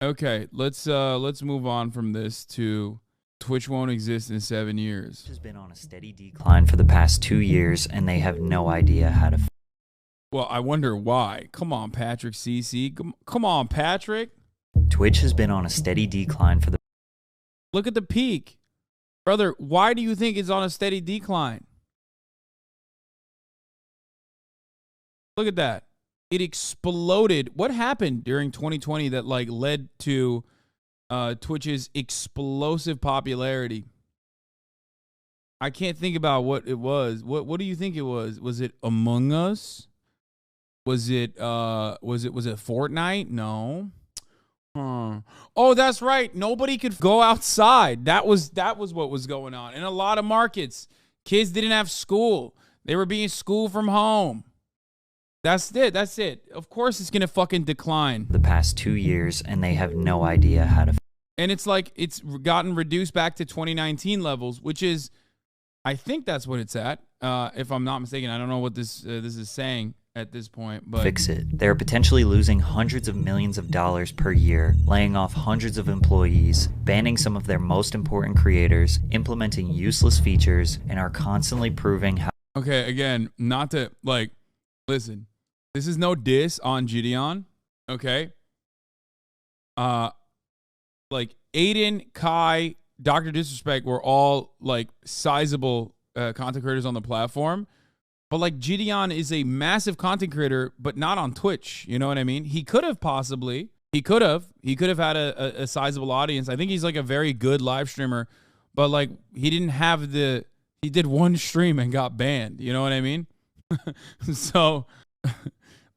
Okay, let's move on from this to Twitch won't exist in 7 years. Has been on a steady decline for the past 2 years, and they have no idea how to. Well, I wonder why. Come on, Patrick CC. Come on, Patrick. Twitch has been on a steady decline for the. Look at the peak. Brother, why do you think it's on a steady decline? Look at that. It exploded. What happened during 2020 that like led to Twitch's explosive popularity? I can't think about what it was. What do you think it was? Was it Among Us? Was it Fortnite? No. Oh, that's right. Nobody could go outside. That was what was going on. In a lot of markets, kids didn't have school. They were being schooled from home. That's it. Of course it's going to fucking decline. The past 2 years, and they have no idea how to. And it's like it's gotten reduced back to 2019 levels, which is, I think that's what it's at. If I'm not mistaken. I don't know what this is saying at this point, but fix it. They're potentially losing hundreds of millions of dollars per year, laying off hundreds of employees, banning some of their most important creators, implementing useless features, and are constantly proving how. Okay, again, not to like, listen, this is no diss on Gideon, okay? Like Aiden, Kai, Dr. Disrespect were all like sizable content creators on the platform. But like Gideon is a massive content creator, but not on Twitch. You know what I mean? He could have possibly. He could have had a sizable audience. I think he's like a very good live streamer, but like he didn't have he did one stream and got banned. You know what I mean? So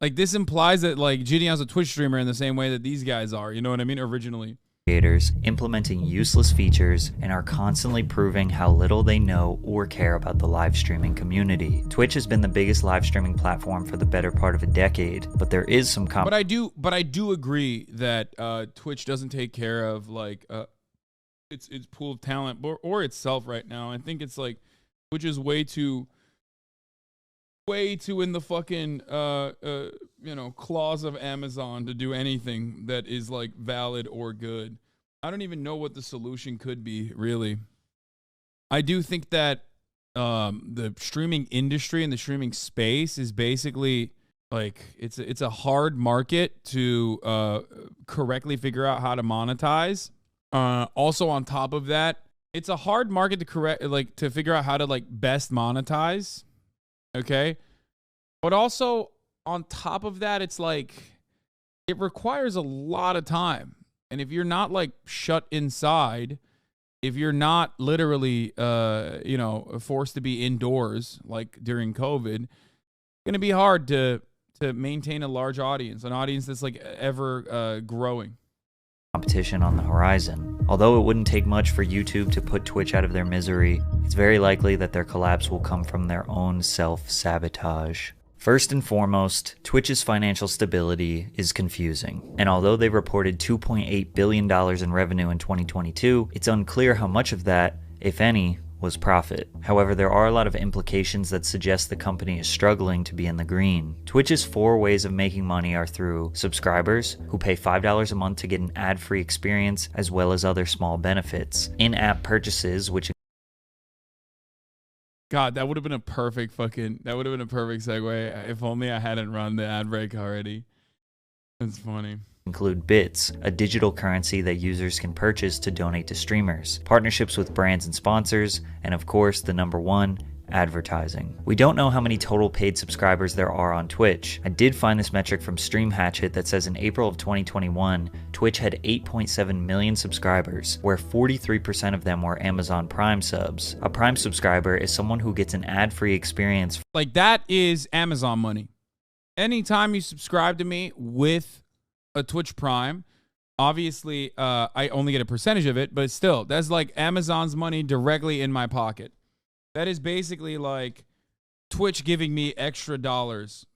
like this implies that like Gideon's a Twitch streamer in the same way that these guys are. You know what I mean? Originally. Creators implementing useless features and are constantly proving how little they know or care about the live streaming community. Twitch has been the biggest live streaming platform for the better part of a decade, but there is some but I do agree that Twitch doesn't take care of like its pool of talent or itself right now. I think it's like Twitch is way too in the fucking claws of Amazon to do anything that is like valid or good. I don't even know what the solution could be, really. I do think that the streaming industry and the streaming space is basically like it's a hard market to correctly figure out how to monetize. Also on top of that, it's a hard market to figure out how to like best monetize. Okay. But also on top of that, it's like it requires a lot of time. And if you're not like shut inside, if you're not literally, forced to be indoors, like during COVID, it's going to be hard to maintain a large audience, an audience that's like ever growing. Competition on the horizon. Although it wouldn't take much for YouTube to put Twitch out of their misery, it's very likely that their collapse will come from their own self-sabotage. First and foremost, Twitch's financial stability is confusing, and although they reported $2.8 billion in revenue in 2022, it's unclear how much of that, if any, was profit. However, there are a lot of implications that suggest the company is struggling to be in the green. Twitch's 4 ways of making money are through subscribers, who pay $5 a month to get an ad-free experience, as well as other small benefits. In-app purchases, which God, that would have been a perfect segue if only I hadn't run the ad break already. That's funny. Include bits, a digital currency that users can purchase to donate to streamers, partnerships with brands and sponsors, and of course the number one, advertising. We don't know how many total paid subscribers there are on Twitch. I did find this metric from Stream Hatchet that says in April of 2021, Twitch had 8.7 million subscribers, where 43% of them were Amazon Prime subs. A Prime subscriber is someone who gets an ad-free experience. Like that is Amazon money. Anytime you subscribe to me with a Twitch Prime, obviously I only get a percentage of it, but still, that's like Amazon's money directly in my pocket. That is basically like Twitch giving me extra dollars.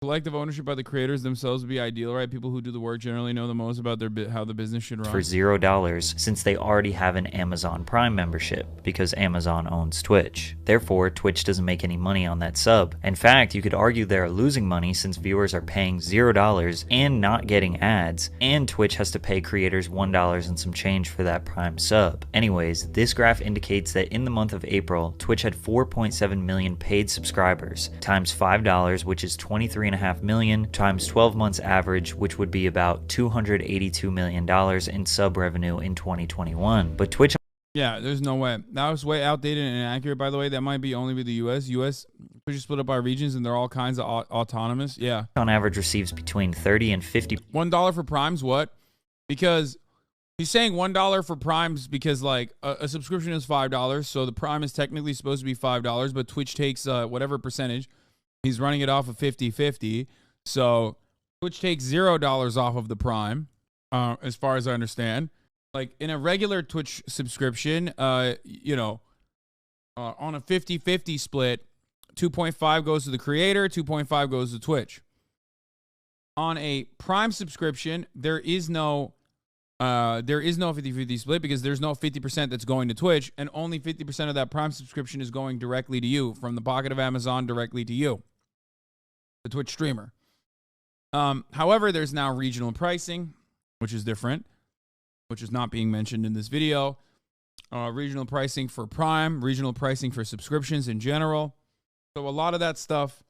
Collective ownership by the creators themselves would be ideal, right? People who do the work generally know the most about their how the business should run. For $0 since they already have an Amazon Prime membership because Amazon owns Twitch. Therefore, Twitch doesn't make any money on that sub. In fact, you could argue they're losing money since viewers are paying $0 and not getting ads, and Twitch has to pay creators $1 and some change for that Prime sub. Anyways, this graph indicates that in the month of April, Twitch had 4.7 million paid subscribers, times $5, which is 23.5 million, times 12 months average, which would be about $282 million in sub revenue in 2021. But Twitch, yeah, there's no way. That was way outdated and inaccurate, by the way. That might be only with the U.S. Twitch is split up by regions, and they're all kinds of autonomous. Yeah. on average receives between 30 and 50. $1 for Primes, what? Because he's saying $1 for Primes because, like, a subscription is $5, so the Prime is technically supposed to be $5, but Twitch takes whatever percentage. He's running it off of 50-50, so Twitch takes $0 off of the Prime, as far as I understand. Like, in a regular Twitch subscription, you know, on a 50-50 split, 2.5 goes to the creator, 2.5 goes to Twitch. On a Prime subscription, there is no 50-50 split because there's no 50% that's going to Twitch, and only 50% of that Prime subscription is going directly to you from the pocket of Amazon directly to you, the Twitch streamer. However, there's now regional pricing, which is different, which is not being mentioned in this video. Regional pricing for Prime, regional pricing for subscriptions in general. So a lot of that stuff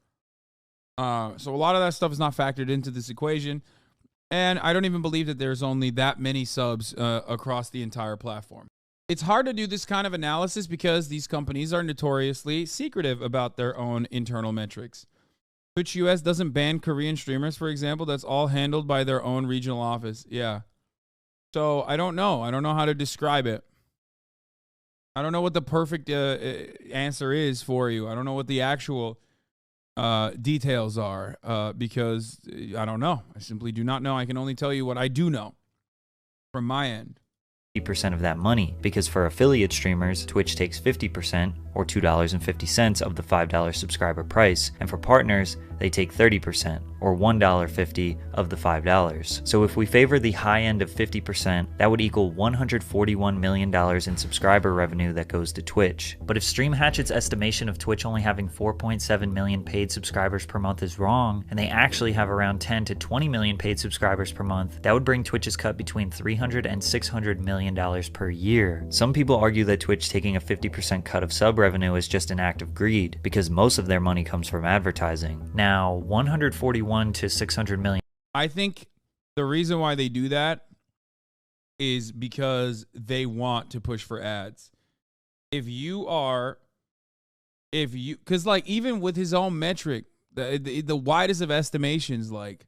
is not factored into this equation. And I don't even believe that there's only that many subs across the entire platform. It's hard to do this kind of analysis because these companies are notoriously secretive about their own internal metrics. Twitch US doesn't ban Korean streamers, for example. That's all handled by their own regional office. Yeah. So I don't know. I don't know how to describe it. I don't know what the perfect answer is for you. I don't know what the actual details are because I don't know. I simply do not know. I can only tell you what I do know from my end. percent of that money, because for affiliate streamers, Twitch takes 50% or $2.50 of the $5 subscriber price, and for partners, they take 30% or $1.50 of the $5. So if we favor the high end of 50%, that would equal $141 million in subscriber revenue that goes to Twitch. But if Stream Hatchet's estimation of Twitch only having 4.7 million paid subscribers per month is wrong, and they actually have around 10 to 20 million paid subscribers per month, that would bring Twitch's cut between $300 and $600 million per year. Some people argue that Twitch taking a 50% cut of sub revenue is just an act of greed, because most of their money comes from advertising. Now, 141 to 600 million. I think the reason why they do that is because they want to push for ads. Because like even with his own metric, the widest of estimations, like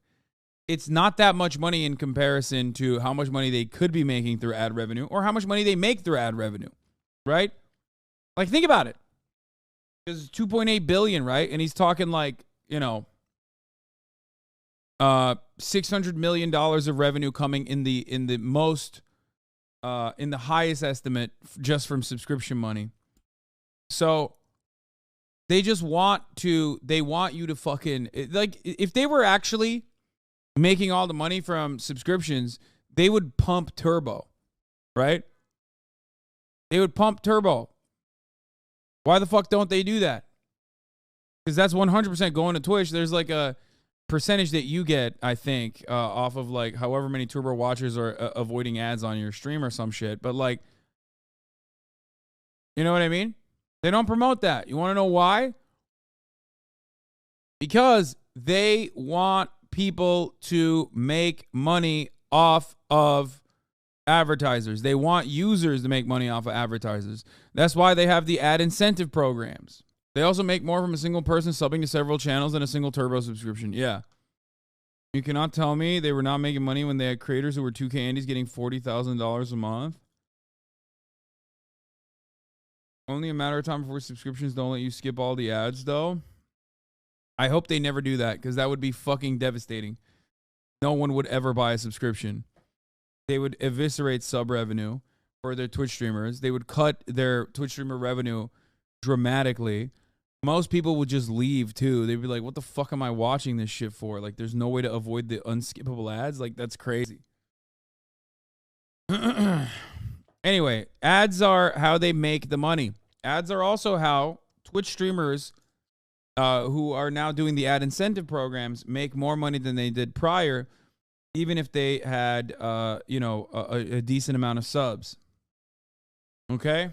it's not that much money in comparison to how much money they could be making through ad revenue or how much money they make through ad revenue, right? Like think about it. Because it's 2.8 billion, right? And he's talking like, $600 million of revenue coming in the highest estimate just from subscription money. So they just want you to fucking, like, if they were actually making all the money from subscriptions, they would pump turbo, right? They would pump turbo. Why the fuck don't they do that? Because that's 100% going to Twitch. There's like a percentage that you get, I think, off of like however many turbo watchers are avoiding ads on your stream or some shit. But like, you know what I mean? They don't promote that. You want to know why? Because they want people to make money off of advertisers. They want users to make money off of advertisers. That's why they have the ad incentive programs. They also make more from a single person subbing to several channels than a single turbo subscription. Yeah. You cannot tell me they were not making money when they had creators who were 2K Andes getting $40,000 a month. Only a matter of time before subscriptions don't let you skip all the ads, though. I hope they never do that, because that would be fucking devastating. No one would ever buy a subscription. They would eviscerate sub revenue for their Twitch streamers. They would cut their Twitch streamer revenue dramatically. Most people would just leave too. They'd be like, what the fuck am I watching this shit for? Like, there's no way to avoid the unskippable ads. Like, that's crazy. Anyway, ads are how they make the money. Ads are also how Twitch streamers who are now doing the ad incentive programs make more money than they did prior, even if they had, a decent amount of subs. Okay?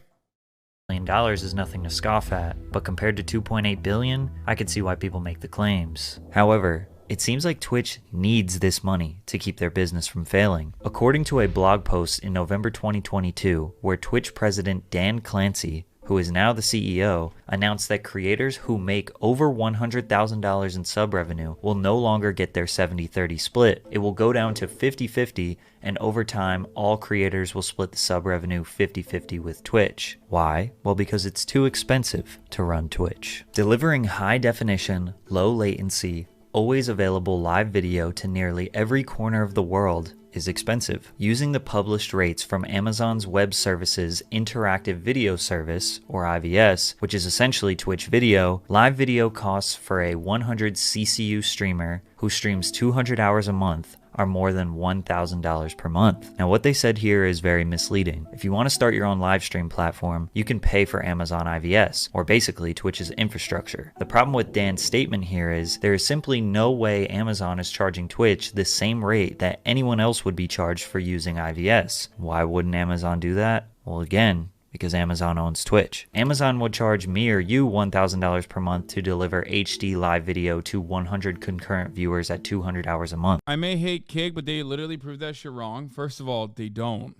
$1 is nothing to scoff at, but compared to $2.8 billion, I could see why people make the claims. However, it seems like Twitch needs this money to keep their business from failing. According to a blog post in November 2022, where Twitch president Dan Clancy, who is now the CEO, announced that creators who make over $100,000 in sub revenue will no longer get their 70-30 split. It will go down to 50-50, and over time, all creators will split the sub revenue 50-50 with Twitch. Why? Well, because it's too expensive to run Twitch. Delivering high definition, low latency, always available live video to nearly every corner of the world is expensive. Using the published rates from Amazon's Web Services Interactive Video Service, or IVS, which is essentially Twitch video, live video costs for a 100 CCU streamer who streams 200 hours a month are more than $1,000 per month. Now, what they said here is very misleading. If you want to start your own live stream platform, you can pay for Amazon IVS, or basically Twitch's infrastructure. The problem with Dan's statement here is there is simply no way Amazon is charging Twitch the same rate that anyone else would be charged for using IVS. Why wouldn't Amazon do that? Well, again, because Amazon owns Twitch. Amazon would charge me or you $1,000 per month to deliver HD live video to 100 concurrent viewers at 200 hours a month. I may hate Kig, but they literally proved that shit wrong. First of all, they don't.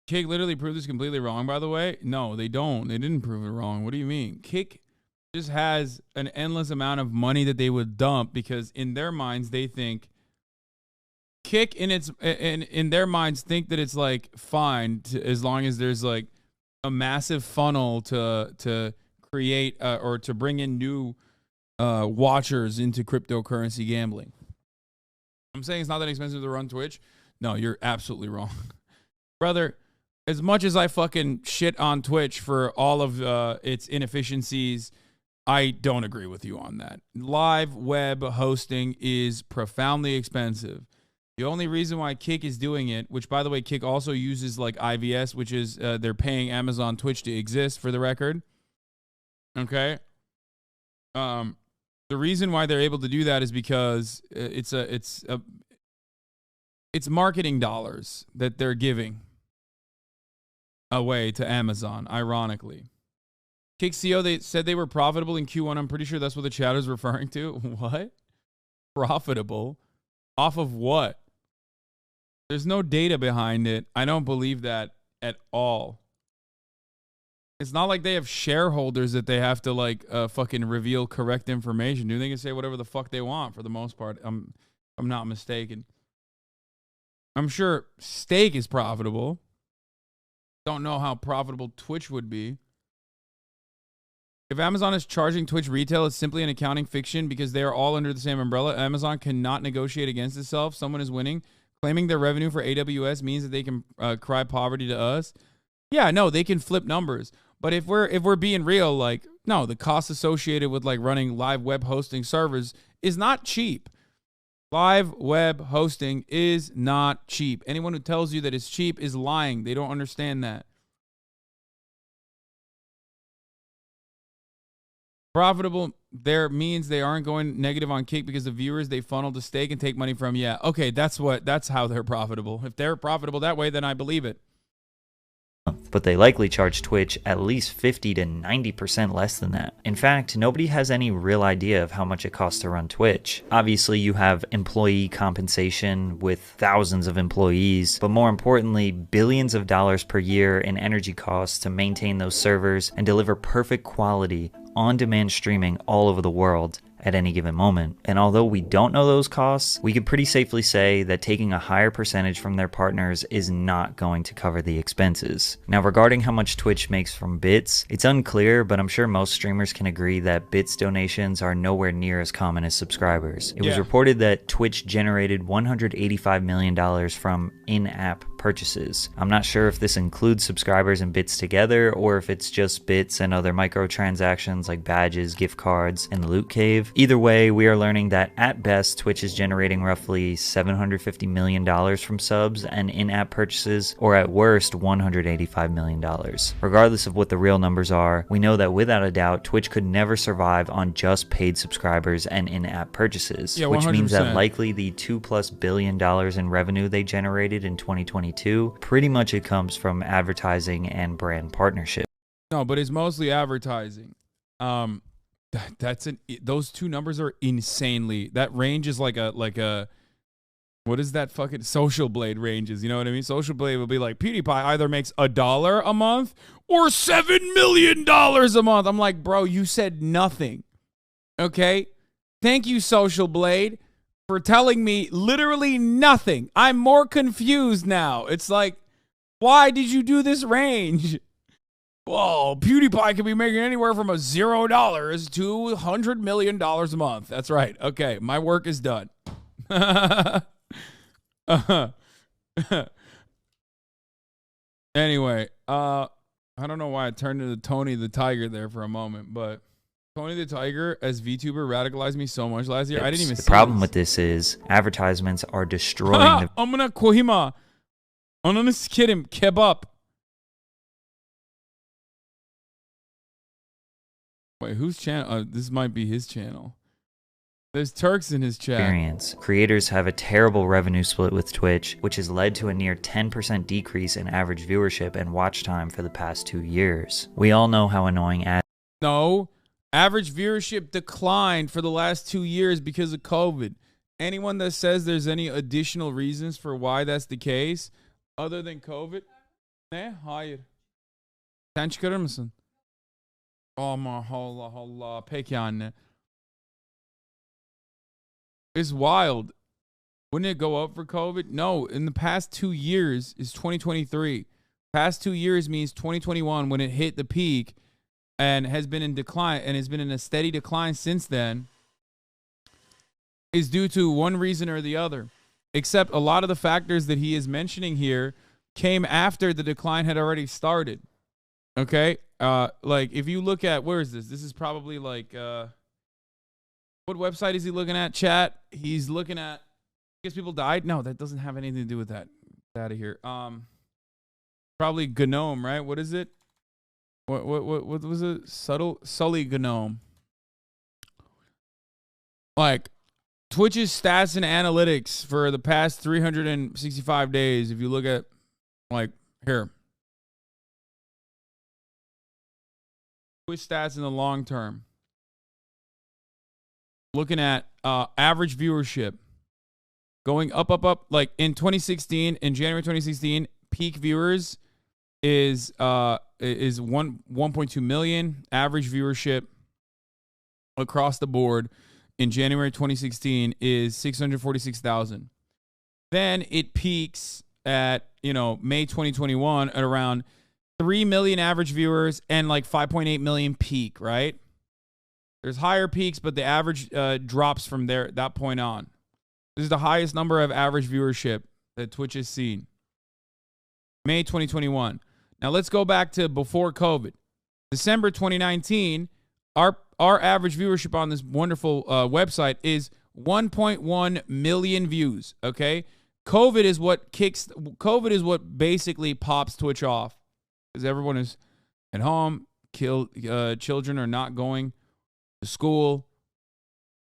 Kig literally proved this completely wrong, by the way. No, they don't. They didn't prove it wrong. What do you mean? Kig just has an endless amount of money that they would dump because in their minds, they think Kick in their minds think that it's like fine as long as there's like a massive funnel to create or to bring in new watchers into cryptocurrency gambling. I'm saying it's not that expensive to run Twitch. No, you're absolutely wrong, brother. As much as I fucking shit on Twitch for all of its inefficiencies, I don't agree with you on that. Live web hosting is profoundly expensive. The only reason why Kick is doing it, which by the way, Kick also uses like IVS, which is they're paying Amazon Twitch to exist for the record. Okay. The reason why they're able to do that is because it's marketing dollars that they're giving away to Amazon, ironically. Kick CEO, they said they were profitable in Q1. I'm pretty sure that's what the chat is referring to. What? Profitable? Off of what? There's no data behind it. I don't believe that at all. It's not like they have shareholders that they have to like fucking reveal correct information. Dude, they can say whatever the fuck they want for the most part. I'm not mistaken. I'm sure Steak is profitable. Don't know how profitable Twitch would be. If Amazon is charging Twitch retail, it's simply an accounting fiction because they are all under the same umbrella. Amazon cannot negotiate against itself. Someone is winning. Claiming their revenue for AWS means that they can cry poverty to us. Yeah, no, they can flip numbers. But if we're being real, like, no, the cost associated with like running live web hosting servers is not cheap. Live web hosting is not cheap. Anyone who tells you that it's cheap is lying. They don't understand that. Profitable there means they aren't going negative on Kick because the viewers they funnel to Stake and take money from. Yeah, okay, that's how they're profitable. If they're profitable that way, then I believe it. But they likely charge Twitch at least 50 to 90% less than that. In fact, nobody has any real idea of how much it costs to run Twitch. Obviously, you have employee compensation with thousands of employees, but more importantly, billions of dollars per year in energy costs to maintain those servers and deliver perfect quality on-demand streaming all over the world at any given moment. And although we don't know those costs, we can pretty safely say that taking a higher percentage from their partners is not going to cover the expenses. Now, regarding how much Twitch makes from bits, it's unclear, but I'm sure most streamers can agree that bits donations are nowhere near as common as subscribers. It was reported that Twitch generated $185 million from in-app purchases. I'm not sure if this includes subscribers and bits together, or if it's just bits and other microtransactions like badges, gift cards, and the loot cave. Either way, we are learning that at best, Twitch is generating roughly $750 million from subs and in-app purchases, or at worst, $185 million. Regardless of what the real numbers are, we know that without a doubt, Twitch could never survive on just paid subscribers and in-app purchases, which means that likely the $2+ billion in revenue they generated in 2022, pretty much it comes from advertising and brand partnership. No, but it's mostly advertising. Those two numbers are insanely. That range is like a what is that fucking Social Blade ranges? You know what I mean? Social Blade will be like PewDiePie either makes $1 a month or $7 million a month. I'm like, bro, you said nothing. Okay, thank you, Social Blade, for telling me literally nothing. I'm more confused now. It's like, why did you do this range? Whoa, PewDiePie could be making anywhere from $0 to $100 million a month. That's right. Okay, my work is done. Anyway, I don't know why I turned into Tony the Tiger there for a moment, but Tony the Tiger as VTuber radicalized me so much last year. I didn't even see the problem this. with this is advertisements are destroying the I'm gonna Kohima. I'm gonna skid him. Kebab. Wait, whose channel? This might be his channel. There's Turks in his chat. Experience. Creators have a terrible revenue split with Twitch, which has led to a near 10% decrease in average viewership and watch time for the past 2 years. We all know how annoying ads. No, average viewership declined for the last 2 years because of COVID. Anyone that says there's any additional reasons for why that's the case, other than COVID, hayır. Sen çıkarır mısın? Aman Allah Allah. Peki anne. It's wild. Wouldn't it go up for COVID? No, in the past 2 years is 2023. Past 2 years means 2021 when it hit the peak and has been in decline and has been in a steady decline since then is due to one reason or the other. Except a lot of the factors that he is mentioning here came after the decline had already started. Okay? Like if you look at, where is this? This is probably like what website is he looking at, chat? He's looking at, I guess people died? No, that doesn't have anything to do with that. Get out of here. Probably Gnome, right? What is it? What was it? Sully Gnome. Like Twitch's stats and analytics for the past 365 days. If you look at like here. Twitch stats in the long term. Looking at average viewership going up. Like in 2016, in January 2016, peak viewers is 1.2 million. Average viewership across the board in January 2016 is 646,000. Then it peaks at, May 2021 at around 3 million average viewers and like 5.8 million peak, right? There's higher peaks, but the average drops from there, that point on. This is the highest number of average viewership that Twitch has seen. May 2021. Now let's go back to before COVID. December 2019, our average viewership on this wonderful website is 1.1 million views, okay? COVID is what basically pops Twitch off. Because everyone is at home, children are not going to school,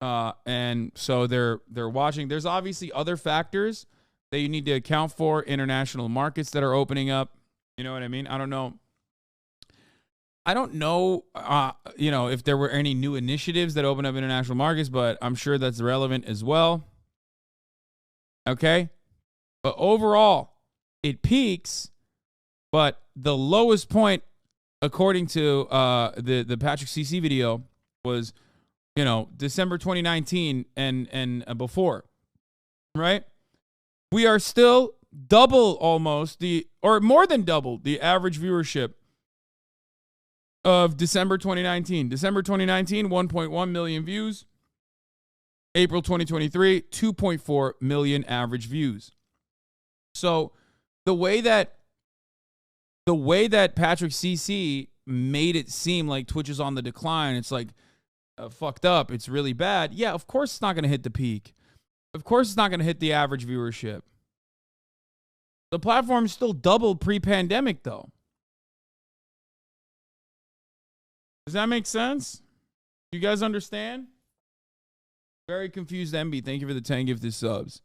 and so they're watching. There's obviously other factors that you need to account for. International markets that are opening up. You know what I mean? I don't know if there were any new initiatives that open up international markets, but I'm sure that's relevant as well. Okay, but overall, it peaks, but the lowest point, according to the Patrick CC video, was December 2019 and before, right? We are still double almost or more than double the average viewership of December 2019. December 2019, 1.1 million views. April 2023, 2.4 million average views. So the way that Patrick CC made it seem like Twitch is on the decline, it's like fucked up, it's really bad. Yeah, of course it's not going to hit the peak. Of course it's not going to hit the average viewership. The platform still doubled pre-pandemic, though. Does that make sense? You guys understand? Very confused, MB. Thank you for the 10 gifted subs.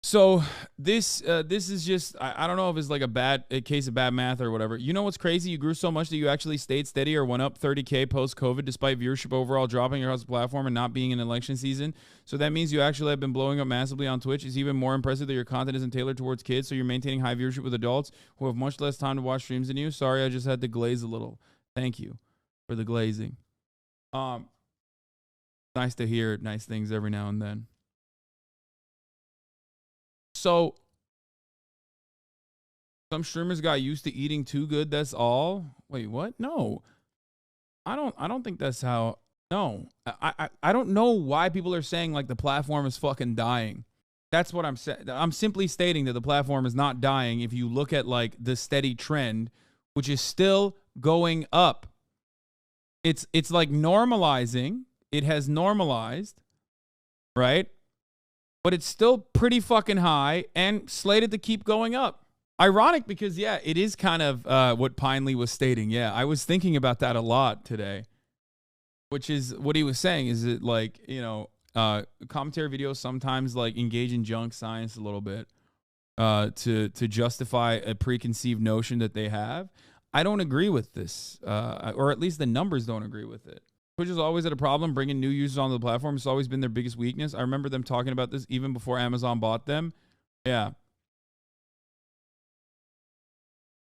So this is just, I don't know if it's like a case of bad math or whatever. You know what's crazy? You grew so much that you actually stayed steady or went up 30K post-COVID despite viewership overall dropping across the platform and not being an election season. So that means you actually have been blowing up massively on Twitch. It's even more impressive that your content isn't tailored towards kids, so you're maintaining high viewership with adults who have much less time to watch streams than you. Sorry, I just had to glaze a little. Thank you for the glazing. Nice to hear nice things every now and then. So some streamers got used to eating too good, that's all. Wait, what? No. I don't think that's how. No. I don't know why people are saying like the platform is fucking dying. That's what I'm saying. I'm simply stating that the platform is not dying if you look at like the steady trend, which is still going up. It's like normalizing. It has normalized, right? But it's still pretty fucking high and slated to keep going up. Ironic because, yeah, it is kind of what Pineley was stating. Yeah, I was thinking about that a lot today, which is what he was saying is that, like, you know, commentary videos sometimes, like, engage in junk science a little bit to justify a preconceived notion that they have. I don't agree with this, or at least the numbers don't agree with it. Twitch has always had a problem bringing new users onto the platform. It's always been their biggest weakness. I remember them talking about this even before Amazon bought them. Yeah.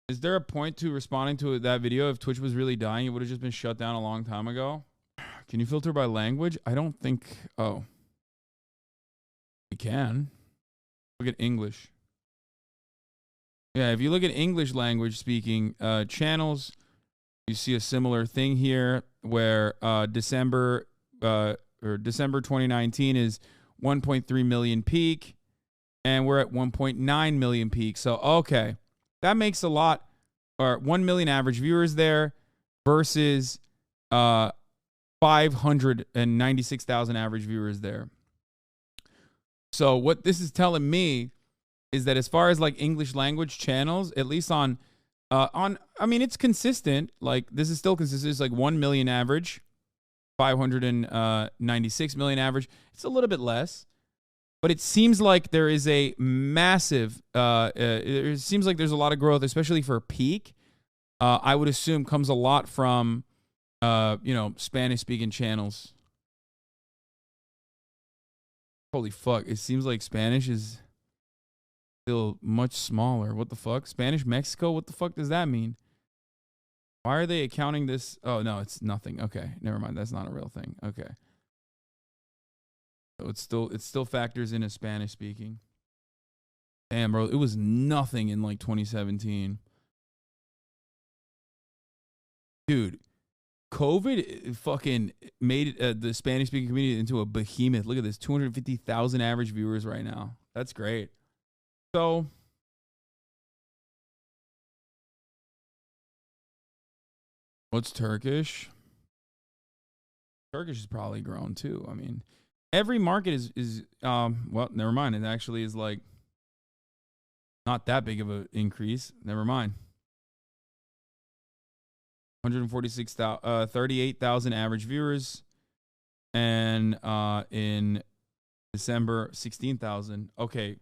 Is there a point to responding to that video? If Twitch was really dying, it would have just been shut down a long time ago. Can you filter by language? I don't think... Oh. You can. Look at English. Yeah, if you look at English language speaking channels, you see a similar thing here where December 2019 is 1.3 million peak, and we're at 1.9 million peak. So, okay, that makes a lot, or 1 million average viewers there versus 596,000 average viewers there. So what this is telling me is that as far as like English language channels, at least on I mean, it's consistent. Like, this is still consistent. It's like 1 million average, 596 million average. It's a little bit less, but it seems like there is a massive, it seems like there's a lot of growth, especially for peak. I would assume comes a lot from, you know, Spanish-speaking channels. Holy fuck. It seems like Spanish is still much smaller. What the fuck? Spanish Mexico? What the fuck does that mean? Why are they accounting this? Oh, no, it's nothing. Okay, never mind. That's not a real thing. Okay. So it still factors in as Spanish speaking. Damn, bro. It was nothing in like 2017. Dude, COVID fucking made the Spanish speaking community into a behemoth. Look at this. 250,000 average viewers right now. That's great. So, what's Turkish? Turkish has probably grown too. I mean, every market is well, never mind. It actually is like not that big of an increase. Never mind. 38,000 average viewers, and in December 16,000. Okay.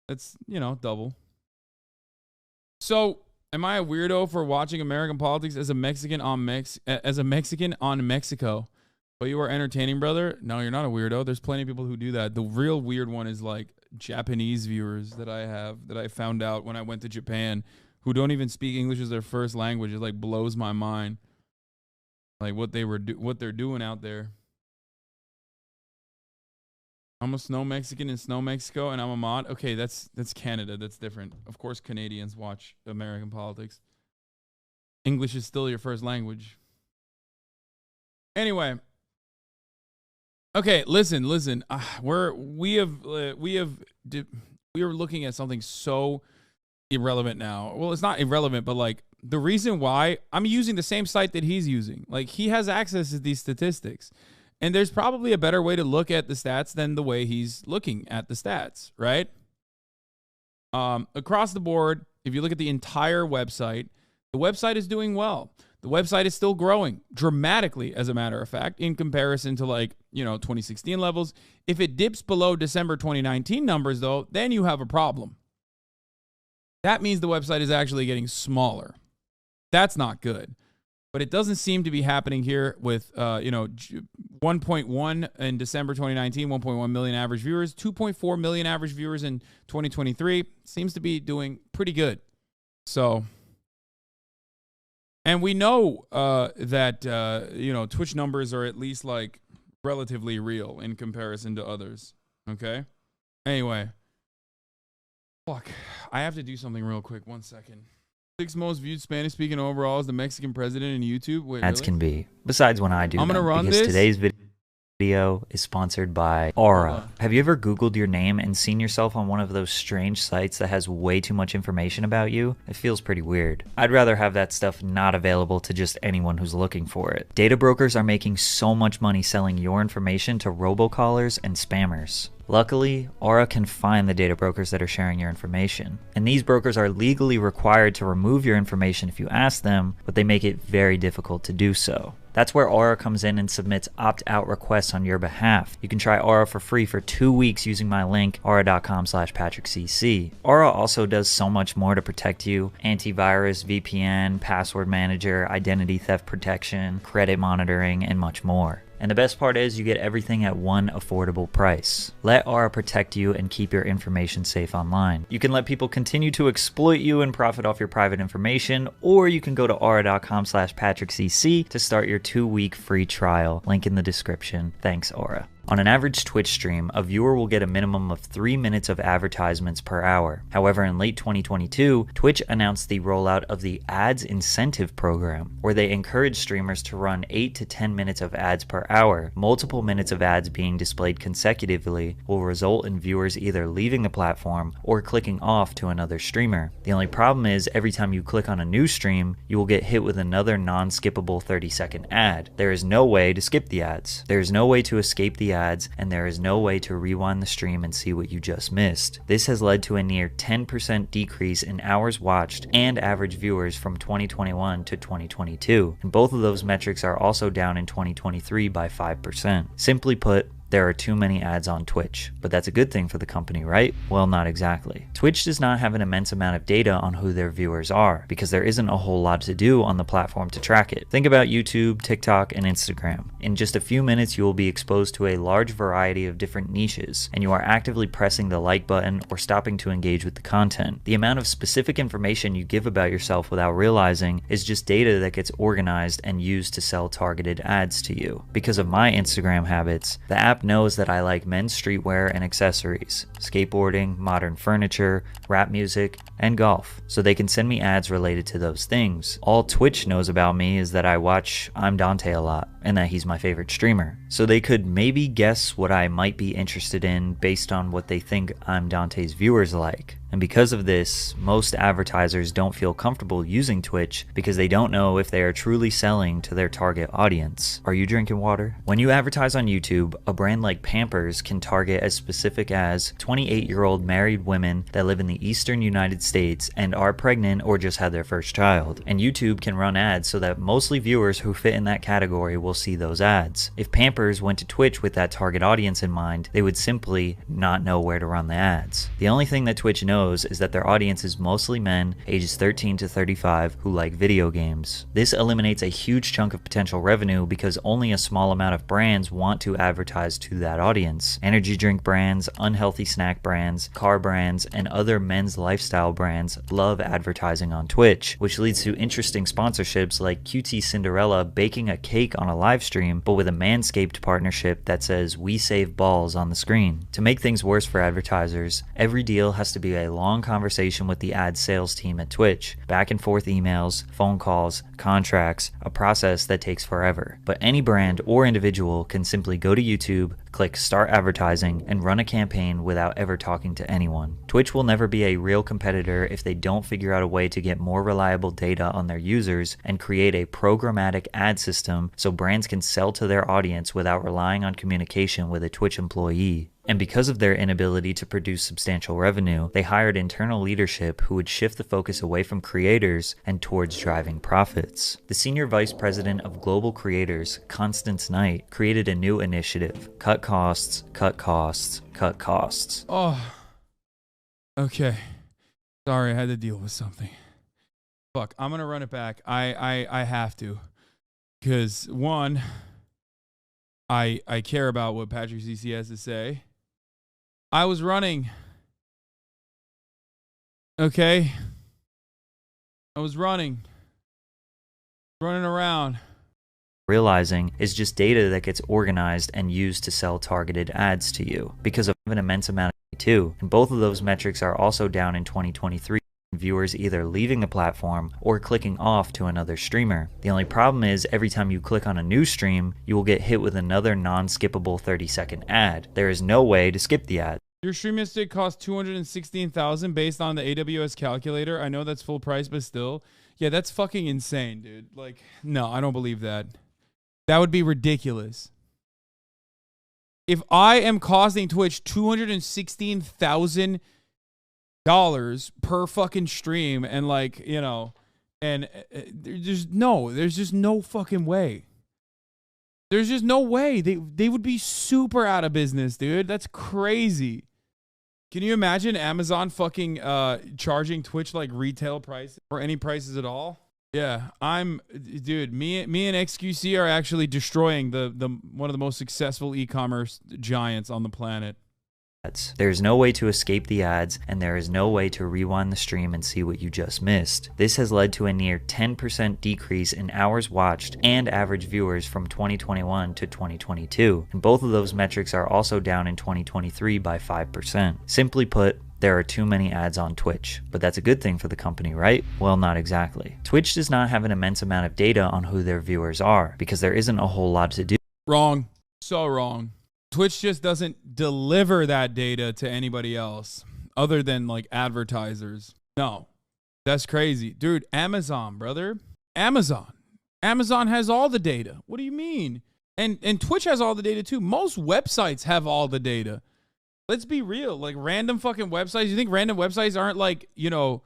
That's, you know, double. So, am I a weirdo for watching American politics as a Mexican on Mexico? But you are entertaining, brother? No, you're not a weirdo. There's plenty of people who do that. The real weird one is like Japanese viewers that I found out when I went to Japan who don't even speak English as their first language. It like blows my mind. Like what they're doing out there. I'm a Snow Mexican in Snow Mexico, and I'm a mod. Okay, that's Canada. That's different. Of course, Canadians watch American politics. English is still your first language. Anyway. Okay, listen. We have we are looking at something so irrelevant now. Well, it's not irrelevant, but like the reason why I'm using the same site that he's using, like he has access to these statistics, and there's probably a better way to look at the stats than the way he's looking at the stats, right? Across the board, if you look at the entire website, the website is doing well. The website is still growing dramatically, as a matter of fact, in comparison to 2016 levels. If it dips below December 2019 numbers, though, then you have a problem. That means the website is actually getting smaller. That's not good. But it doesn't seem to be happening here with, 1.1 in December 2019, 1.1 million average viewers, 2.4 million average viewers in 2023. Seems to be doing pretty good. So... And we know that, Twitch numbers are at least like relatively real in comparison to others. Okay. Anyway. Fuck. I have to do something real quick. 1 second. 6th most viewed Spanish speaking overall is the Mexican president in YouTube. Wait, ads really? can be. Besides when I do I'm going to run because this. Today's video is sponsored by Aura. Have you ever Googled your name and seen yourself on one of those strange sites that has way too much information about you? It feels pretty weird. I'd rather have that stuff not available to just anyone who's looking for it. Data brokers are making so much money selling your information to robocallers and spammers. Luckily, Aura can find the data brokers that are sharing your information. And these brokers are legally required to remove your information if you ask them, but they make it very difficult to do so. That's where Aura comes in and submits opt-out requests on your behalf. You can try Aura for free for 2 weeks using my link, aura.com/PatrickCC. Aura also does so much more to protect you: antivirus, VPN, password manager, identity theft protection, credit monitoring, and much more. And the best part is you get everything at one affordable price. Let Aura protect you and keep your information safe online. You can let people continue to exploit you and profit off your private information, or you can go to aura.com/PatrickCC to start your 2-week free trial. Link in the description. Thanks, Aura. On an average Twitch stream, a viewer will get a minimum of 3 minutes of advertisements per hour. However, in late 2022, Twitch announced the rollout of the Ads Incentive Program, where they encourage streamers to run 8 to 10 minutes of ads per hour. Multiple minutes of ads being displayed consecutively will result in viewers either leaving the platform or clicking off to another streamer. The only problem is every time you click on a new stream, you will get hit with another non-skippable 30-second ad. There is no way to skip the ads. There is no way to escape the ads, and there is no way to rewind the stream and see what you just missed. This has led to a near 10% decrease in hours watched and average viewers from 2021 to 2022, and both of those metrics are also down in 2023 by 5%. Simply put, there are too many ads on Twitch, but that's a good thing for the company, right? Well, not exactly. Twitch does not have an immense amount of data on who their viewers are, because there isn't a whole lot to do on the platform to track it. Think about YouTube, TikTok, and Instagram. In just a few minutes, you will be exposed to a large variety of different niches, and you are actively pressing the like button or stopping to engage with the content. The amount of specific information you give about yourself without realizing is just data that gets organized and used to sell targeted ads to you. Because of my Instagram habits, the app knows that I like men's streetwear and accessories, skateboarding, modern furniture, rap music, and golf, so they can send me ads related to those things. All Twitch knows about me is that I watch I'm Dante a lot, and that he's my favorite streamer. So they could maybe guess what I might be interested in based on what they think I'm Dante's viewers like. And because of this, most advertisers don't feel comfortable using Twitch because they don't know if they are truly selling to their target audience. Are you drinking water? When you advertise on YouTube, a brand like Pampers can target as specific as 28-year-old married women that live in the eastern United States and are pregnant or just had their first child. And YouTube can run ads so that mostly viewers who fit in that category will see those ads. If Pampers went to Twitch with that target audience in mind, they would simply not know where to run the ads. The only thing that Twitch knows is that their audience is mostly men ages 13 to 35 who like video games. This eliminates a huge chunk of potential revenue because only a small amount of brands want to advertise to that audience. Energy drink brands, unhealthy snack brands, car brands, and other men's lifestyle brands love advertising on Twitch, which leads to interesting sponsorships like QT Cinderella baking a cake on a live stream, but with a Manscaped partnership that says "We save balls" on the screen. To make things worse for advertisers, every deal has to be a long conversation with the ad sales team at Twitch, back and forth emails, phone calls, contracts, a process that takes forever. But any brand or individual can simply go to YouTube, click Start Advertising, and run a campaign without ever talking to anyone. Twitch will never be a real competitor if they don't figure out a way to get more reliable data on their users and create a programmatic ad system so brands can sell to their audience without relying on communication with a Twitch employee. And because of their inability to produce substantial revenue, they hired internal leadership who would shift the focus away from creators and towards driving profits. The senior vice president of global creators, Constance Knight, created a new initiative: cut costs, cut costs, cut costs. Oh, okay. Sorry, I had to deal with something. Fuck, I'm gonna run it back. I have to, because one, I care about what Patrick CC has to say. I was running. Okay. I was running around. Realizing is just data that gets organized and used to sell targeted ads to you because of an immense amount of too. And both of those metrics are also down in 2023. Viewers either leaving the platform or clicking off to another streamer. The only problem is every time you click on a new stream, you will get hit with another non-skippable 30-second ad. There is no way to skip the ad. Your stream yesterday cost $216,000 based on the AWS calculator. I know that's full price, but still. Yeah, that's fucking insane, dude. Like, no, I don't believe that. That would be ridiculous. If I am costing Twitch $216,000 per fucking stream, and like, you know, and there's just no fucking way. There's just no way. They would be super out of business, dude. That's crazy. Can you imagine Amazon fucking charging Twitch like retail price or any prices at all? Yeah, dude, me and XQC are actually destroying the one of the most successful e-commerce giants on the planet. There is no way to escape the ads, and there is no way to rewind the stream and see what you just missed. This has led to a near 10% decrease in hours watched and average viewers from 2021 to 2022, and both of those metrics are also down in 2023 by 5%. Simply put, there are too many ads on Twitch, but that's a good thing for the company, right? Well, not exactly. Twitch does not have an immense amount of data on who their viewers are, because there isn't a whole lot to do. Wrong. So wrong. Twitch just doesn't deliver that data to anybody else other than like advertisers. No, that's crazy. Dude, Amazon, brother. Amazon has all the data. What do you mean? And Twitch has all the data too. Most websites have all the data. Let's be real. Like random fucking websites. You think random websites aren't like, you know,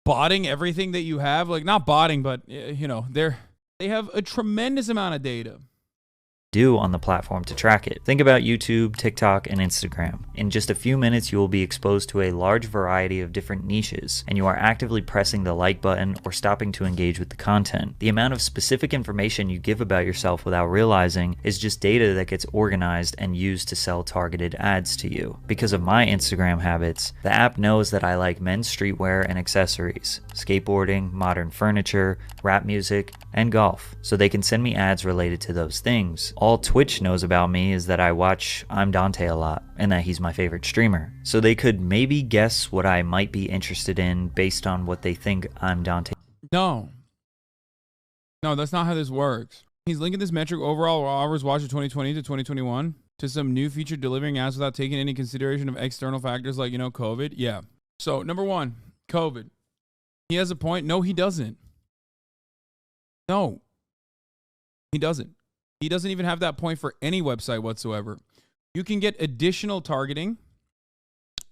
botting everything that you have? Like not botting, but you know, they have a tremendous amount of data Do on the platform to track it. Think about YouTube, TikTok, and Instagram. In just a few minutes, you will be exposed to a large variety of different niches, and you are actively pressing the like button or stopping to engage with the content. The amount of specific information you give about yourself without realizing is just data that gets organized and used to sell targeted ads to you. Because of my Instagram habits, the app knows that I like men's streetwear and accessories, skateboarding, modern furniture, rap music, and golf, so they can send me ads related to those things. All Twitch knows about me is that I watch I'm Dante a lot, and that he's my favorite streamer. So they could maybe guess what I might be interested in based on what they think I'm Dante. No, that's not how this works. He's linking this metric overall hours watched of 2020 to 2021 to some new feature delivering ads without taking any consideration of external factors like, you know, COVID. Yeah. So number one, COVID. He has a point. No, he doesn't. No, he doesn't. He doesn't even have that point for any website whatsoever. You can get additional targeting.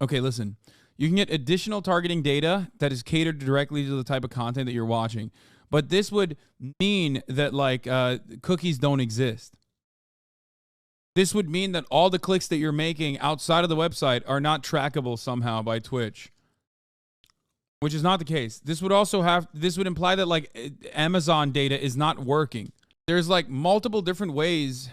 Okay, listen. You can get additional targeting data that is catered directly to the type of content that you're watching. But this would mean that like cookies don't exist. This would mean that all the clicks that you're making outside of the website are not trackable somehow by Twitch, which is not the case. This would imply that like Amazon data is not working. There's like multiple different ways.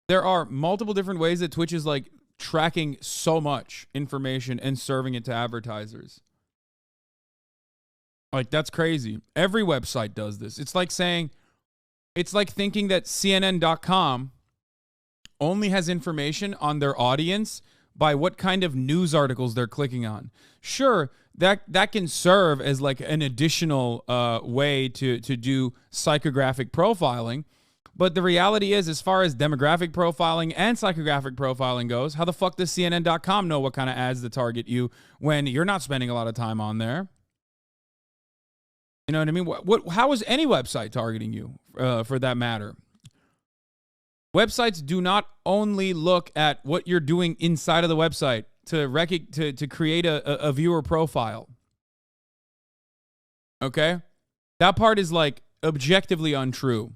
There are multiple different ways that Twitch is like tracking so much information and serving it to advertisers. Like that's crazy. Every website does this. It's like thinking that CNN.com only has information on their audience by what kind of news articles they're clicking on. Sure, that can serve as like an additional way to do psychographic profiling, But the reality is, as far as demographic profiling and psychographic profiling goes, how the fuck does CNN.com know what kind of ads to target you when you're not spending a lot of time on there? You know what I mean? How is any website targeting you, for that matter? Websites do not only look at what you're doing inside of the website to create a viewer profile. Okay? That part is like objectively untrue.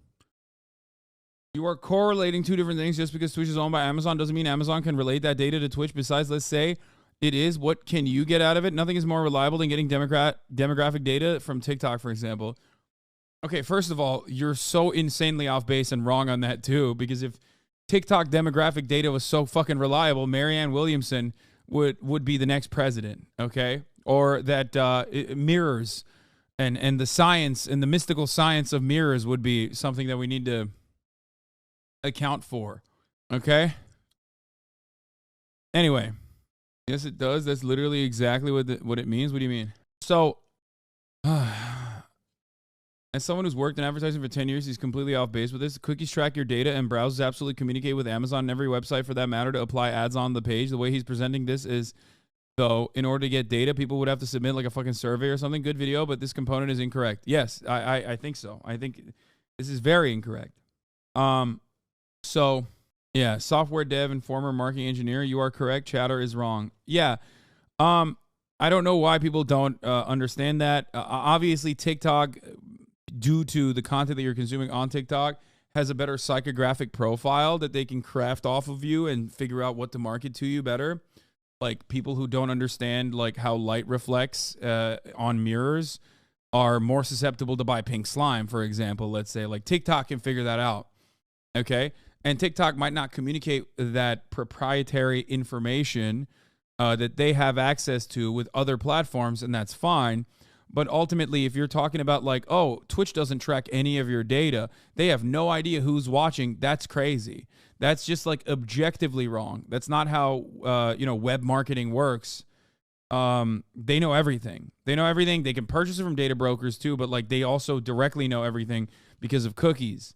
You are correlating two different things. Just because Twitch is owned by Amazon doesn't mean Amazon can relate that data to Twitch. Besides, let's say it is. What can you get out of it? Nothing is more reliable than getting demographic data from TikTok, for example. Okay, first of all, you're so insanely off base and wrong on that too, because if TikTok demographic data was so fucking reliable, Marianne Williamson would be the next president, okay? Or that mirrors and the science and the mystical science of mirrors would be something that we need to account for, okay? Anyway, yes, it does. That's literally exactly what it means. What do you mean? So, as someone who's worked in advertising for 10 years, he's completely off base with this. Cookies track your data, and browsers absolutely communicate with Amazon and every website for that matter to apply ads on the page. The way he's presenting this is, though, in order to get data, people would have to submit like a fucking survey or something. Good video, but this component is incorrect. Yes, I think so. I think this is very incorrect. So, yeah, software dev and former marketing engineer, you are correct. Chatter is wrong. Yeah. I don't know why people don't understand that. Obviously, TikTok, due to the content that you're consuming on TikTok, has a better psychographic profile that they can craft off of you and figure out what to market to you better. Like people who don't understand like how light reflects on mirrors are more susceptible to buy pink slime, for example. Let's say like TikTok can figure that out. Okay. And TikTok might not communicate that proprietary information that they have access to with other platforms, and that's fine. But ultimately, if you're talking about like, oh, Twitch doesn't track any of your data, they have no idea who's watching, that's crazy. That's just like objectively wrong. That's not how, web marketing works. They know everything. They know everything. They can purchase it from data brokers too, but like they also directly know everything because of cookies.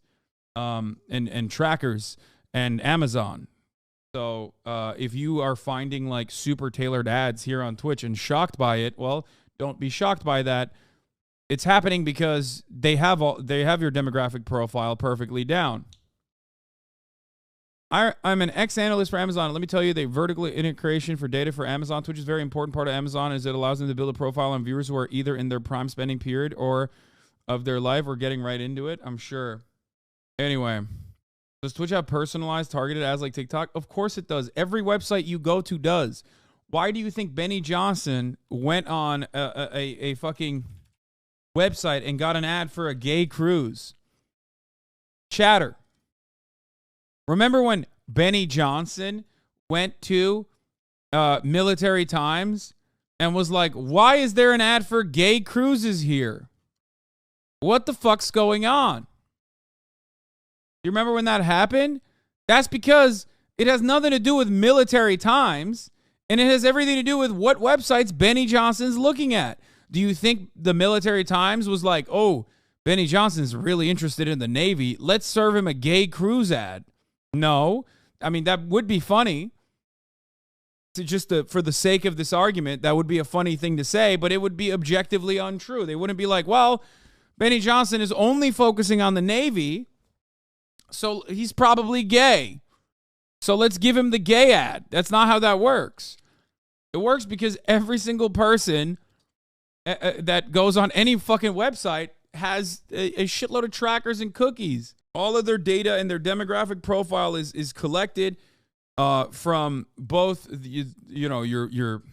And trackers and Amazon. So if you are finding like super tailored ads here on Twitch and shocked by it, well, don't be shocked by that. It's happening because they have your demographic profile perfectly down. I'm an ex-analyst for Amazon. Let me tell you, the vertical integration for data for Amazon Twitch is a very important part of Amazon, as it allows them to build a profile on viewers who are either in their prime spending period or of their life or getting right into it, I'm sure. Anyway, does Twitch have personalized targeted ads like TikTok? Of course it does. Every website you go to does. Why do you think Benny Johnson went on a fucking website and got an ad for a gay cruise? Chatter. Remember when Benny Johnson went to Military Times and was like, why is there an ad for gay cruises here? What the fuck's going on? You remember when that happened? That's because it has nothing to do with Military Times, and it has everything to do with what websites Benny Johnson's looking at. Do you think the Military Times was like, oh, Benny Johnson's really interested in the Navy, let's serve him a gay cruise ad? No. I mean, that would be funny. For the sake of this argument, that would be a funny thing to say, but it would be objectively untrue. They wouldn't be like, well, Benny Johnson is only focusing on the Navy, so he's probably gay. So let's give him the gay ad. That's not how that works. It works because every single person that goes on any fucking website has a shitload of trackers and cookies. All of their data and their demographic profile is collected from both your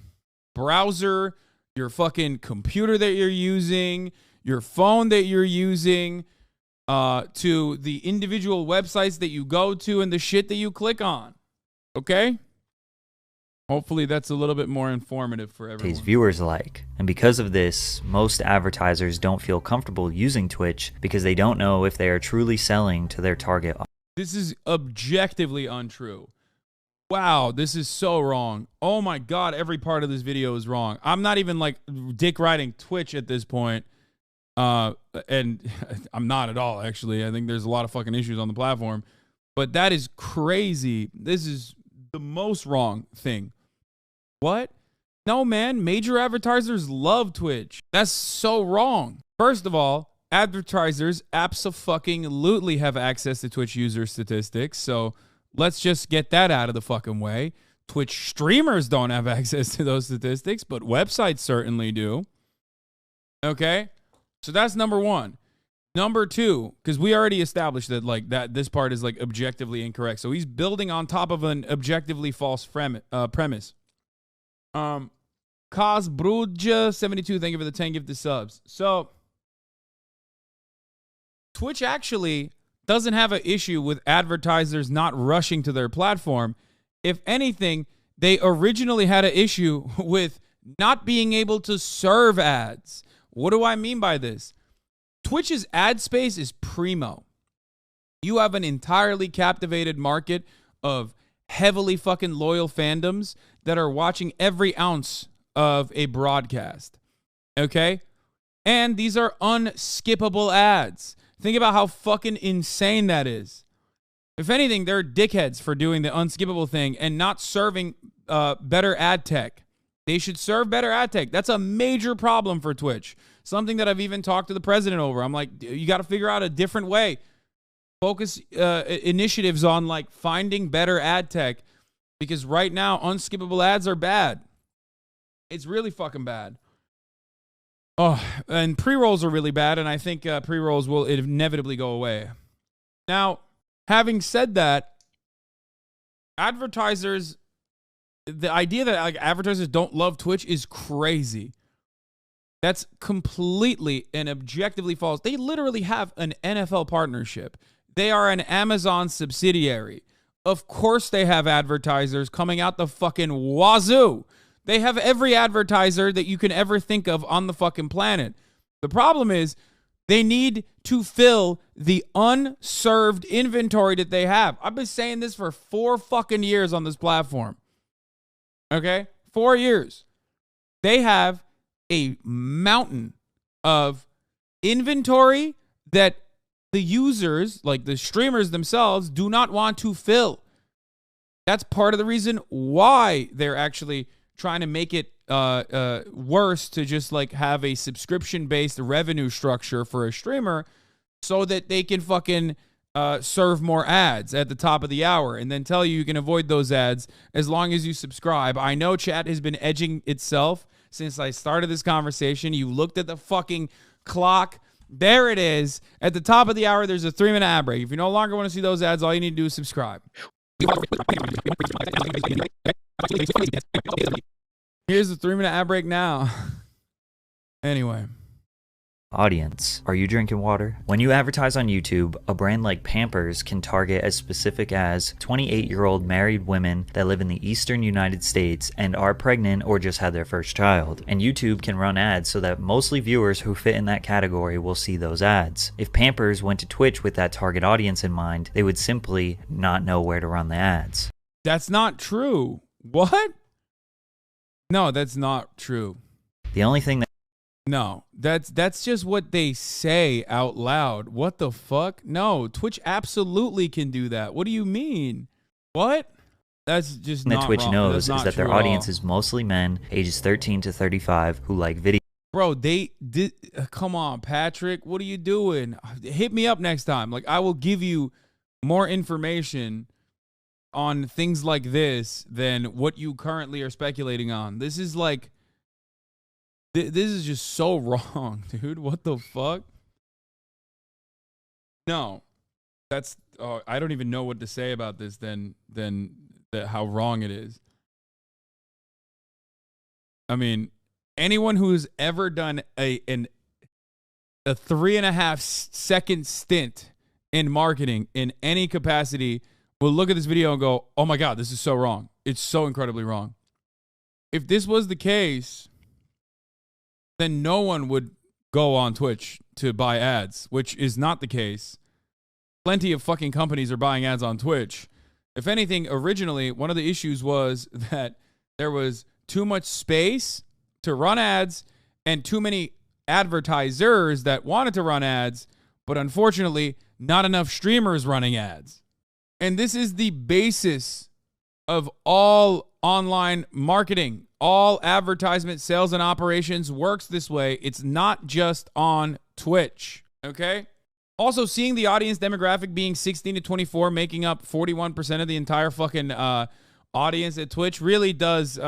browser, your fucking computer that you're using, your phone that you're using, to the individual websites that you go to and the shit that you click on. Okay? Hopefully that's a little bit more informative for everyone. His viewers like. And because of this, most advertisers don't feel comfortable using Twitch because they don't know if they are truly selling to their target audience. This is objectively untrue. Wow, this is so wrong. Oh my God, every part of this video is wrong. I'm not even like dick riding Twitch at this point. And I'm not at all, actually. I think there's a lot of fucking issues on the platform. But that is crazy. This is the most wrong thing. What? No, man. Major advertisers love Twitch. That's so wrong. First of all, advertisers abso-fucking-lutely have access to Twitch user statistics. So let's just get that out of the fucking way. Twitch streamers don't have access to those statistics, but websites certainly do. Okay? So that's number one. Number two, because we already established that like that this part is like objectively incorrect. So he's building on top of an objectively false premise. Cosbruja72, thank you for the 10 gifted subs. So Twitch actually doesn't have an issue with advertisers not rushing to their platform. If anything, they originally had an issue with not being able to serve ads. What do I mean by this? Twitch's ad space is primo. You have an entirely captivated market of heavily fucking loyal fandoms that are watching every ounce of a broadcast. Okay? And these are unskippable ads. Think about how fucking insane that is. If anything, they're dickheads for doing the unskippable thing and not serving better ad tech. They should serve better ad tech. That's a major problem for Twitch. Something that I've even talked to the president over. I'm like, you got to figure out a different way. Focus initiatives on like finding better ad tech, because right now unskippable ads are bad. It's really fucking bad. Oh, and pre-rolls are really bad, and I think pre-rolls will inevitably go away. Now, having said that, advertisers, the idea that like advertisers don't love Twitch is crazy. That's completely and objectively false. They literally have an NFL partnership. They are an Amazon subsidiary. Of course they have advertisers coming out the fucking wazoo. They have every advertiser that you can ever think of on the fucking planet. The problem is they need to fill the unserved inventory that they have. I've been saying this for 4 fucking years on this platform. Okay? 4 years. They have a mountain of inventory that the users, like the streamers themselves, do not want to fill. That's part of the reason why they're actually trying to make it worse to just like have a subscription-based revenue structure for a streamer so that they can fucking serve more ads at the top of the hour and then tell you can avoid those ads as long as you subscribe. I know chat has been edging itself since I started this conversation. You looked at the fucking clock. There it is. At the top of the hour, there's a 3-minute ad break. If you no longer want to see those ads, all you need to do is subscribe. Here's the 3-minute ad break now. Anyway. Audience, are you drinking water? When you advertise on YouTube, a brand like Pampers can target as specific as 28-year-old married women that live in the eastern United States and are pregnant or just had their first child. And YouTube can run ads so that mostly viewers who fit in that category will see those ads. If Pampers went to Twitch with that target audience in mind, they would simply not know where to run the ads. That's not true. What? No, that's not true. The only thing that No, that's just what they say out loud. What the fuck? No, Twitch absolutely can do that. What do you mean? What? That's just not Twitch wrong. knows That's is not that their true at audience all. is mostly men ages 13 to 35 who like video. Bro, they did. Come on, Patrick. What are you doing? Hit me up next time. Like, I will give you more information on things like this than what you currently are speculating on. This is like, this is just so wrong, dude. What the fuck? No, that's, I don't even know what to say about this than that how wrong it is. I mean, anyone who's ever done a 3.5 second stint in marketing in any capacity will look at this video and go, oh my God, this is so wrong. It's so incredibly wrong. If this was the case, then no one would go on Twitch to buy ads, which is not the case. Plenty of fucking companies are buying ads on Twitch. If anything, originally, one of the issues was that there was too much space to run ads and too many advertisers that wanted to run ads, but unfortunately, not enough streamers running ads. And this is the basis of all online marketing. All advertisement, sales, and operations works this way. It's not just on Twitch, okay? Also, seeing the audience demographic being 16 to 24, making up 41% of the entire fucking audience at Twitch really does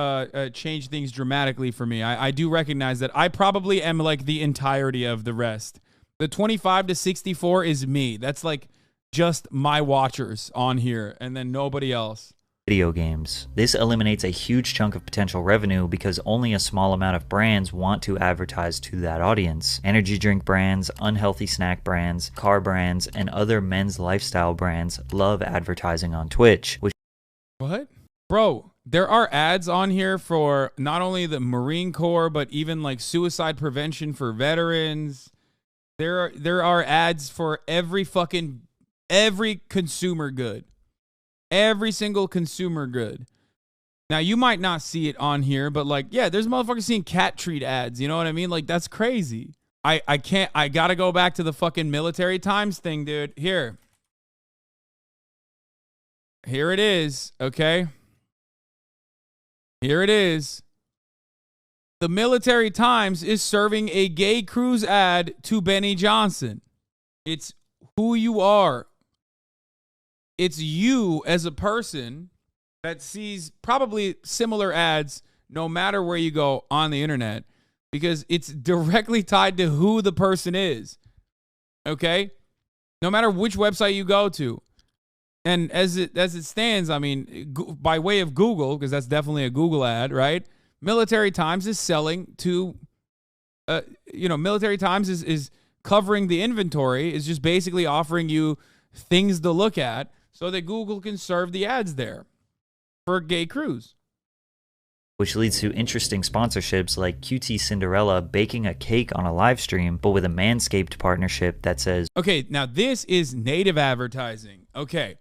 change things dramatically for me. I do recognize that I probably am like the entirety of the rest. The 25 to 64 is me. That's like just my watchers on here and then nobody else. Video games. This eliminates a huge chunk of potential revenue because only a small amount of brands want to advertise to that audience. Energy drink brands, unhealthy snack brands, car brands, and other men's lifestyle brands love advertising on Twitch. What? Bro, there are ads on here for not only the Marine Corps, but even like suicide prevention for veterans. There are ads for every consumer good. Every single consumer good. Now, you might not see it on here, but like, yeah, there's motherfuckers seeing cat treat ads. You know what I mean? Like, that's crazy. I gotta go back to the fucking Military Times thing, dude. Here it is, okay? Here it is. The Military Times is serving a gay cruise ad to Benny Johnson. It's who you are. It's you as a person that sees probably similar ads no matter where you go on the internet because it's directly tied to who the person is. Okay? No matter which website you go to. And as it stands, I mean, by way of Google, because that's definitely a Google ad, right? Military Times is selling to, Military Times is covering the inventory, is just basically offering you things to look at so that Google can serve the ads there for Gay Cruise. Which leads to interesting sponsorships like QT Cinderella baking a cake on a live stream, but with a Manscaped partnership that says... Okay, now this is native advertising. Okay,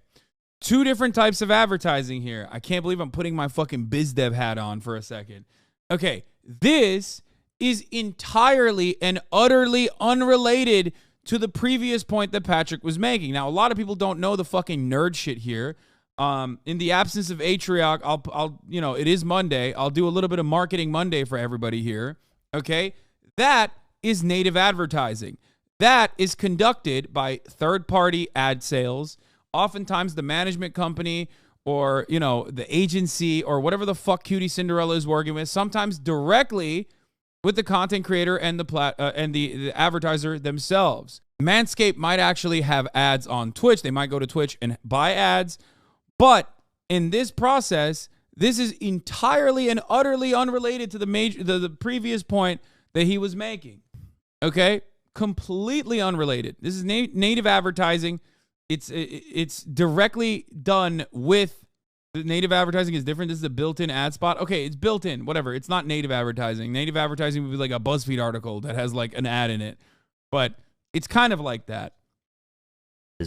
two different types of advertising here. I can't believe I'm putting my fucking BizDev hat on for a second. Okay, this is entirely and utterly unrelated to the previous point that Patrick was making. Now, a lot of people don't know the fucking nerd shit here. In the absence of Atrioc, I'll it is Monday. I'll do a little bit of Marketing Monday for everybody here. Okay? That is native advertising. That is conducted by third-party ad sales. Oftentimes, the management company or, the agency or whatever the fuck Cutie Cinderella is working with, sometimes directly with the content creator and the advertiser themselves. Manscaped might actually have ads on Twitch. They might go to Twitch and buy ads. But in this process, this is entirely and utterly unrelated to the previous point that he was making. Okay? Completely unrelated. This is native advertising. It's directly done with... The native advertising is different. This is a built-in ad spot. Okay, it's built in. Whatever. It's not native advertising. Native advertising would be like a BuzzFeed article that has like an ad in it. But it's kind of like that.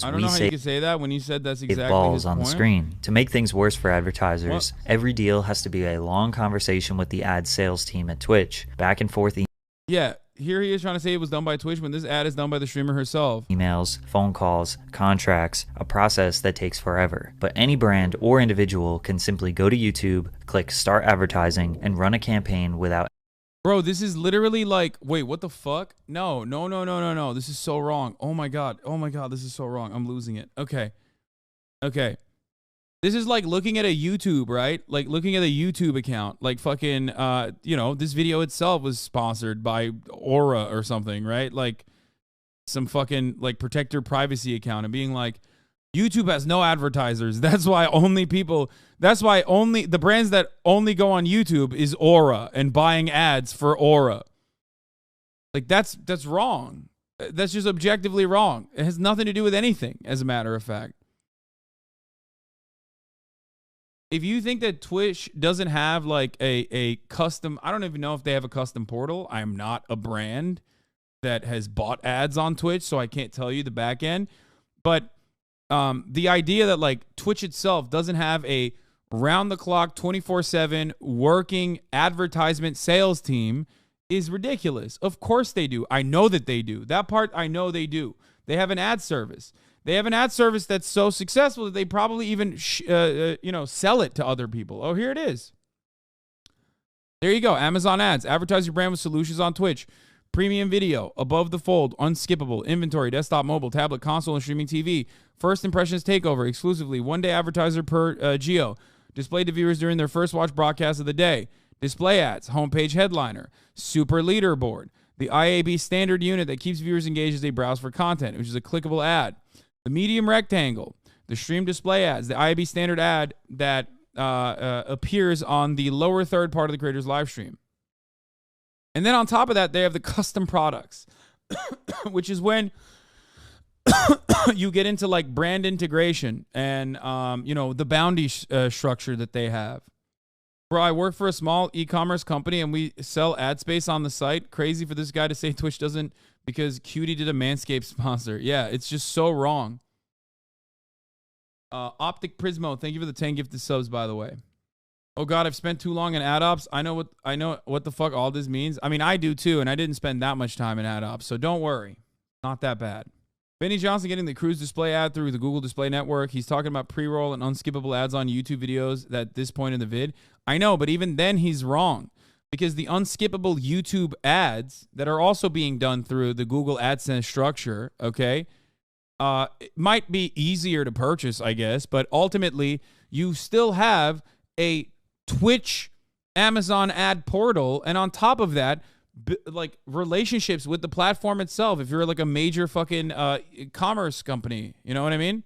I don't know how you could say that when you said that's exactly balls his on point. The screen. To make things worse for advertisers, every deal has to be a long conversation with the ad sales team at Twitch. Back and forth Yeah, here he is trying to say it was done by Twitch when this ad is done by the streamer herself. Emails, phone calls, contracts, a process that takes forever. But any brand or individual can simply go to YouTube, click Start Advertising, and run a campaign without... Bro, this is literally like, wait, what the fuck? No. This is so wrong. Oh my God, this is so wrong. I'm losing it. Okay. This is like looking at a YouTube, right? Like looking at a YouTube account. Like fucking, this video itself was sponsored by Aura or something, right? Like some fucking like protect your privacy account and being like, YouTube has no advertisers. That's why only the brands that only go on YouTube is Aura and buying ads for Aura. Like that's wrong. That's just objectively wrong. It has nothing to do with anything, as a matter of fact. If you think that Twitch doesn't have like a custom, I don't even know if they have a custom portal. I am not a brand that has bought ads on Twitch, so I can't tell you the back end. But the idea that like Twitch itself doesn't have a round the clock 24/7 working advertisement sales team is ridiculous. Of course they do. I know that they do. That part I know they do. They have an ad service. They have an ad service that's so successful that they probably even sell it to other people. Oh, here it is. There you go. Amazon ads. Advertise your brand with solutions on Twitch. Premium video, above the fold, unskippable, inventory, desktop, mobile, tablet, console, and streaming TV. First impressions takeover, exclusively, one-day advertiser per geo. Displayed to viewers during their first watch broadcast of the day. Display ads, homepage headliner, super leaderboard, the IAB standard unit that keeps viewers engaged as they browse for content, which is a clickable ad. The medium rectangle, the stream display ads, the IAB standard ad that appears on the lower third part of the creator's live stream. And then on top of that, they have the custom products, which is when you get into like brand integration and, the bounty structure that they have. Bro, I work for a small e-commerce company and we sell ad space on the site. Crazy for this guy to say Twitch doesn't because Cutie did a Manscaped sponsor. Yeah, it's just so wrong. Optic Prismo, thank you for the 10 gifted subs, by the way. Oh God, I've spent too long in ad ops. I know what the fuck all this means. I mean, I do too, and I didn't spend that much time in ad ops, so don't worry. Not that bad. Benny Johnson getting the Cruise display ad through the Google Display Network. He's talking about pre-roll and unskippable ads on YouTube videos at this point in the vid. I know, but even then he's wrong because the unskippable YouTube ads that are also being done through the Google AdSense structure, okay, it might be easier to purchase, I guess, but ultimately you still have a Twitch Amazon ad portal, and on top of that, like relationships with the platform itself. If you're like a major fucking commerce company, you know what I mean?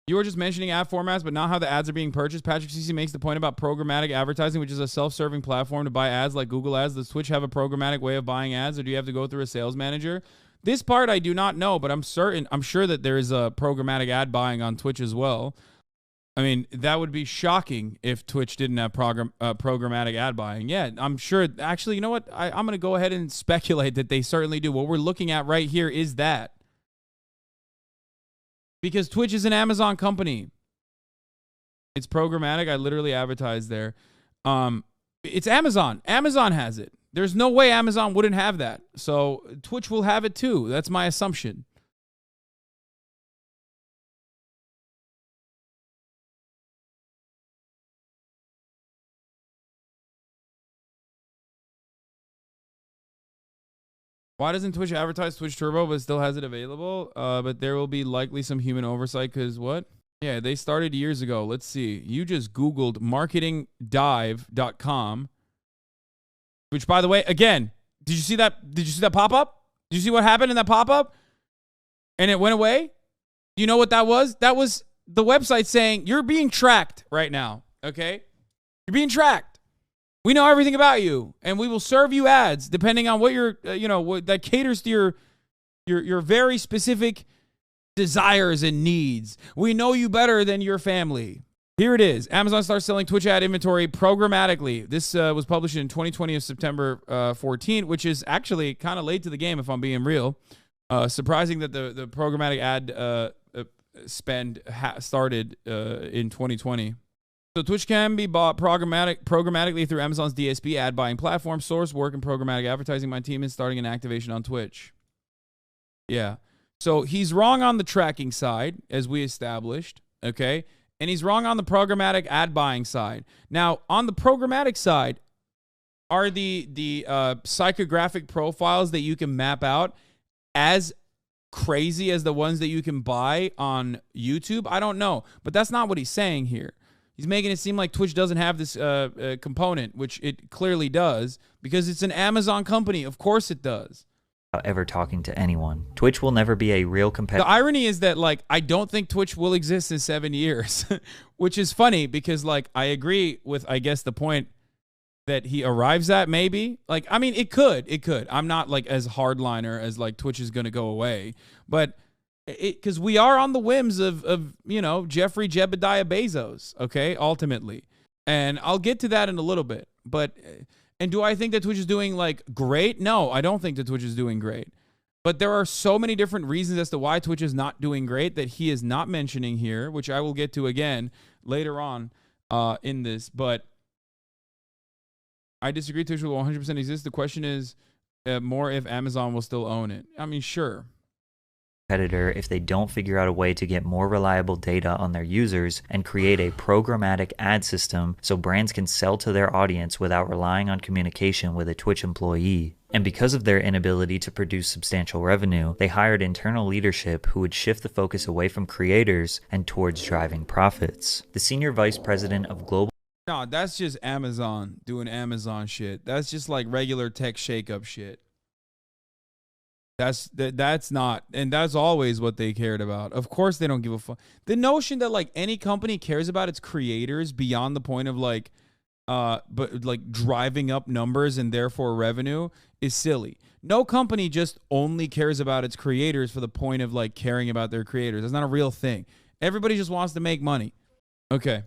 You were just mentioning ad formats, but not how the ads are being purchased. Patrick CC makes the point about programmatic advertising, which is a self-serving platform to buy ads like Google Ads. Does Twitch have a programmatic way of buying ads, or do you have to go through a sales manager? This part I do not know, but I'm sure that there is a programmatic ad buying on Twitch as well. I mean, that would be shocking if Twitch didn't have programmatic ad buying. Yeah, I'm sure. Actually, you know what? I'm going to go ahead and speculate that they certainly do. What we're looking at right here is that. Because Twitch is an Amazon company. It's programmatic. I literally advertised there. It's Amazon. Amazon has it. There's no way Amazon wouldn't have that. So Twitch will have it too. That's my assumption. Why doesn't Twitch advertise Twitch Turbo but still has it available? But there will be likely some human oversight because what? Yeah, they started years ago. Let's see. You just Googled marketingdive.com. Which, by the way, again, did you see that? Did you see that pop-up? Did you see what happened in that pop-up? And it went away? Do you know what that was? That was the website saying, you're being tracked right now, okay? You're being tracked. We know everything about you, and we will serve you ads depending on what your, what that caters to your very specific desires and needs. We know you better than your family. Here it is. Amazon starts selling Twitch ad inventory programmatically. This was published in 2020 of September 14, which is actually kind of late to the game, if I'm being real. Surprising that the programmatic ad spend started in 2020. So Twitch can be bought programmatically through Amazon's DSP ad buying platform. Source work and programmatic advertising. My team is starting an activation on Twitch. Yeah. So he's wrong on the tracking side, as we established, okay? And he's wrong on the programmatic ad buying side. Now, on the programmatic side, are the psychographic profiles that you can map out as crazy as the ones that you can buy on YouTube? I don't know, but that's not what he's saying here. He's making it seem like Twitch doesn't have this component, which it clearly does, because it's an Amazon company. Of course it does. Ever talking to anyone. Twitch will never be a real competitor. The irony is that, like, I don't think Twitch will exist in 7 years, which is funny because, like, I agree with, I guess, the point that he arrives at, maybe. Like, I mean, it could. I'm not, like, as hardliner as, like, Twitch is going to go away, but because we are on the whims of Jeffrey Jebediah Bezos, okay, ultimately. And I'll get to that in a little bit. But, and do I think that Twitch is doing, like, great? No, I don't think that Twitch is doing great. But there are so many different reasons as to why Twitch is not doing great that he is not mentioning here, which I will get to again later on in this. But I disagree. Twitch will 100% exist. The question is, more if Amazon will still own it. I mean, sure. Competitor if they don't figure out a way to get more reliable data on their users and create a programmatic ad system so brands can sell to their audience without relying on communication with a Twitch employee. And because of their inability to produce substantial revenue, they hired internal leadership who would shift the focus away from creators and towards driving profits. The senior vice president of global... No, that's just Amazon doing Amazon shit. That's just like regular tech shakeup shit. That's not, and that's always what they cared about. Of course they don't give a fuck. The notion that like any company cares about its creators beyond the point of like but like driving up numbers and therefore revenue is silly. No company just only cares about its creators for the point of like caring about their creators. That's not a real thing. Everybody just wants to make money. Okay.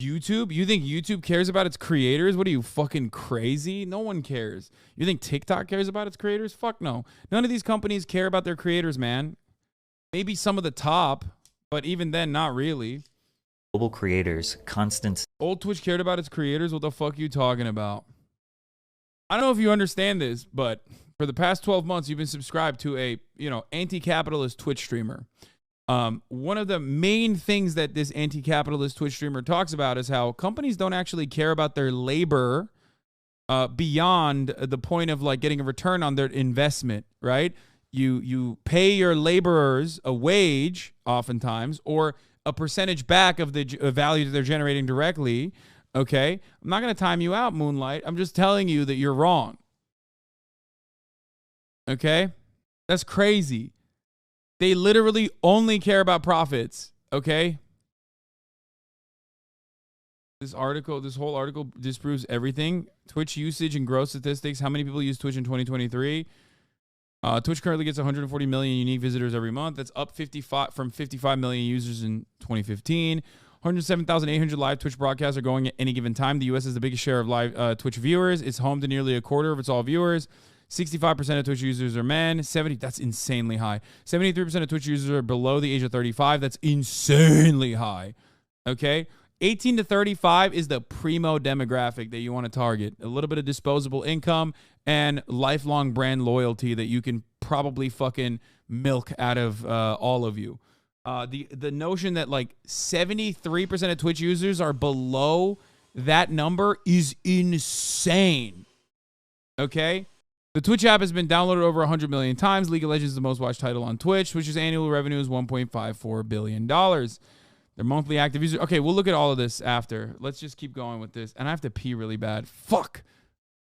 YouTube? You think YouTube cares about its creators? What are you, fucking crazy? No one cares. You think TikTok cares about its creators? Fuck no. None of these companies care about their creators, man. Maybe some of the top, but even then, not really. Global creators, constant... Old Twitch cared about its creators? What the fuck are you talking about? I don't know if you understand this, but for the past 12 months, you've been subscribed to a, anti-capitalist Twitch streamer. One of the main things that this anti-capitalist Twitch streamer talks about is how companies don't actually care about their labor beyond the point of like getting a return on their investment, right? You pay your laborers a wage oftentimes or a percentage back of the value that they're generating directly, okay? I'm not going to time you out, Moonlight. I'm just telling you that you're wrong. Okay? That's crazy. They literally only care about profits, okay? This whole article disproves everything. Twitch usage and growth statistics. How many people use Twitch in 2023? Twitch currently gets 140 million unique visitors every month. That's up 55 million users in 2015. 107,800 live Twitch broadcasts are going at any given time. The U.S. has the biggest share of live Twitch viewers. It's home to nearly a quarter of its all viewers. 65% of Twitch users are men. That's insanely high. 73% of Twitch users are below the age of 35. That's insanely high. Okay? 18 to 35 is the primo demographic that you want to target. A little bit of disposable income and lifelong brand loyalty that you can probably fucking milk out of all of you. The notion that like 73% of Twitch users are below that number is insane. Okay? The Twitch app has been downloaded over 100 million times. League of Legends is the most watched title on Twitch, Twitch's annual revenue is $1.54 billion. Their monthly active users. Okay, we'll look at all of this after. Let's just keep going with this. And I have to pee really bad. Fuck.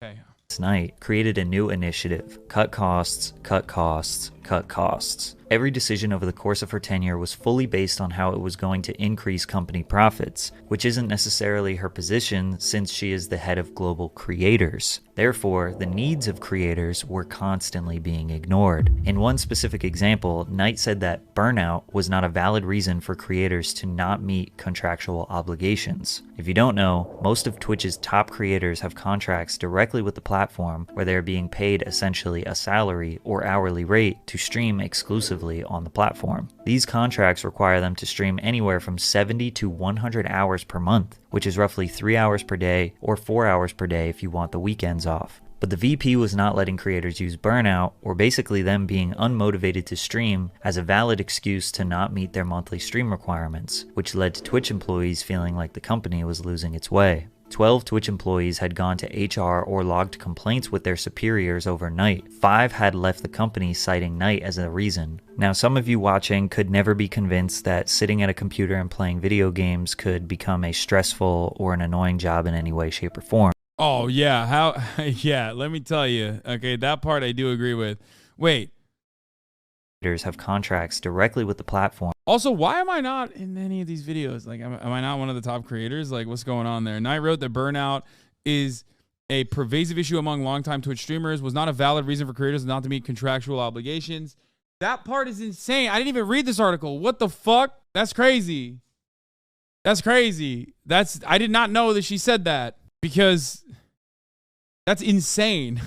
Okay. Night created a new initiative: cut costs, cut costs, cut costs. Every decision over the course of her tenure was fully based on how it was going to increase company profits, which isn't necessarily her position since she is the head of global creators. Therefore, the needs of creators were constantly being ignored. In one specific example, Knight said that burnout was not a valid reason for creators to not meet contractual obligations. If you don't know, most of Twitch's top creators have contracts directly with the platform where they are being paid essentially a salary or hourly rate to stream exclusively on the platform. These contracts require them to stream anywhere from 70 to 100 hours per month, which is roughly 3 hours per day or 4 hours per day if you want the weekends off. But the VP was not letting creators use burnout, or basically them being unmotivated to stream, as a valid excuse to not meet their monthly stream requirements, which led to Twitch employees feeling like the company was losing its way. 12 Twitch employees had gone to HR or logged complaints with their superiors overnight. 5 had left the company citing Knight as a reason. Now, some of you watching could never be convinced that sitting at a computer and playing video games could become a stressful or an annoying job in any way, shape, or form. Oh, yeah. Yeah, let me tell you. Okay, that part I do agree with. Wait. Have contracts directly with the platform. Also, why am I not in any of these videos? Like, am I not one of the top creators? Like, what's going on there? Knight wrote that burnout is a pervasive issue among longtime Twitch streamers, was not a valid reason for creators not to meet contractual obligations. That part is insane. I didn't even read this article. What the fuck? That's crazy. That's crazy. I did not know that she said that, because that's insane.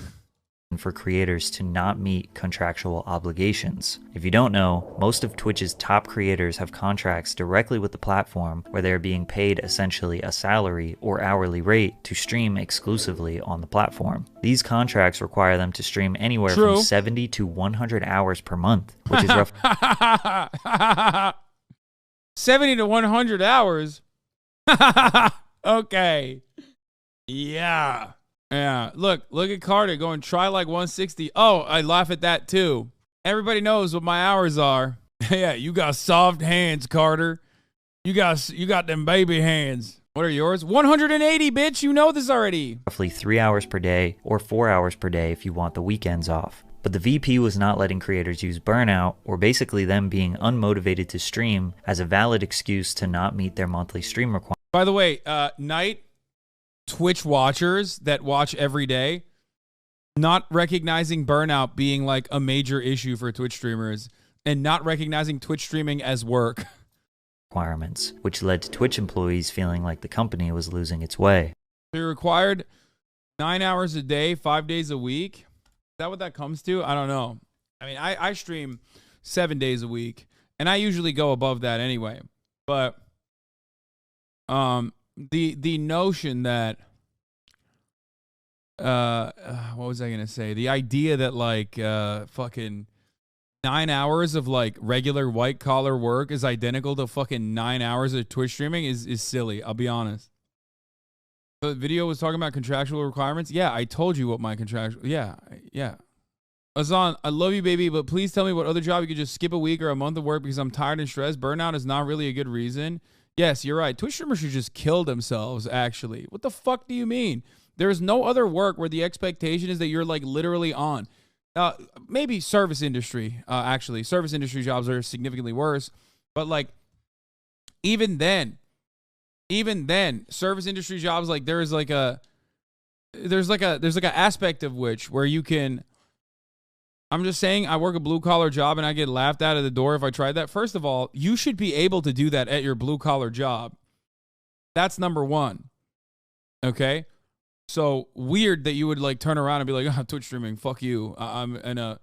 for creators to not meet contractual obligations. If you don't know, most of Twitch's top creators have contracts directly with the platform where they're being paid essentially a salary or hourly rate to stream exclusively on the platform. These contracts require them to stream anywhere from 70 to 100 hours per month, which is roughly 70 to 100 hours? Okay. Yeah. Yeah, look at Carter going try like 160. Oh, I laugh at that too. Everybody knows what my hours are. Yeah, you got soft hands, Carter. You got them baby hands. What are yours? 180, bitch. You know this already. Roughly 3 hours per day or 4 hours per day if you want the weekends off. But the VP was not letting creators use burnout, or basically them being unmotivated to stream, as a valid excuse to not meet their monthly stream requirements. By the way, Night, Twitch watchers that watch every day, not recognizing burnout being like a major issue for Twitch streamers and not recognizing Twitch streaming as work. Requirements, which led to Twitch employees feeling like the company was losing its way. They're required 9 hours a day, 5 days a week. Is that what that comes to? I don't know. I mean, I stream 7 days a week and I usually go above that anyway. But the notion that what was I gonna say? The idea that like fucking 9 hours of like regular white collar work is identical to fucking 9 hours of Twitch streaming is silly. I'll be honest. The video was talking about contractual requirements. Yeah, I told you what my contractual. Yeah. Hasan, I love you, baby, but please tell me what other job you could just skip a week or a month of work because I'm tired and stressed. Burnout is not really a good reason. Yes, you're right. Twitch streamers should just kill themselves, actually. What the fuck do you mean? There is no other work where the expectation is that you're, like, literally on. Maybe service industry, actually. Service industry jobs are significantly worse. But, like, even then, service industry jobs, like, there's an aspect of which where you can... I'm just saying I work a blue-collar job and I get laughed out of the door if I tried that. First of all, you should be able to do that at your blue-collar job. That's number one. Okay? So weird that you would like turn around and be like, oh, Twitch streaming, fuck you. I'm in a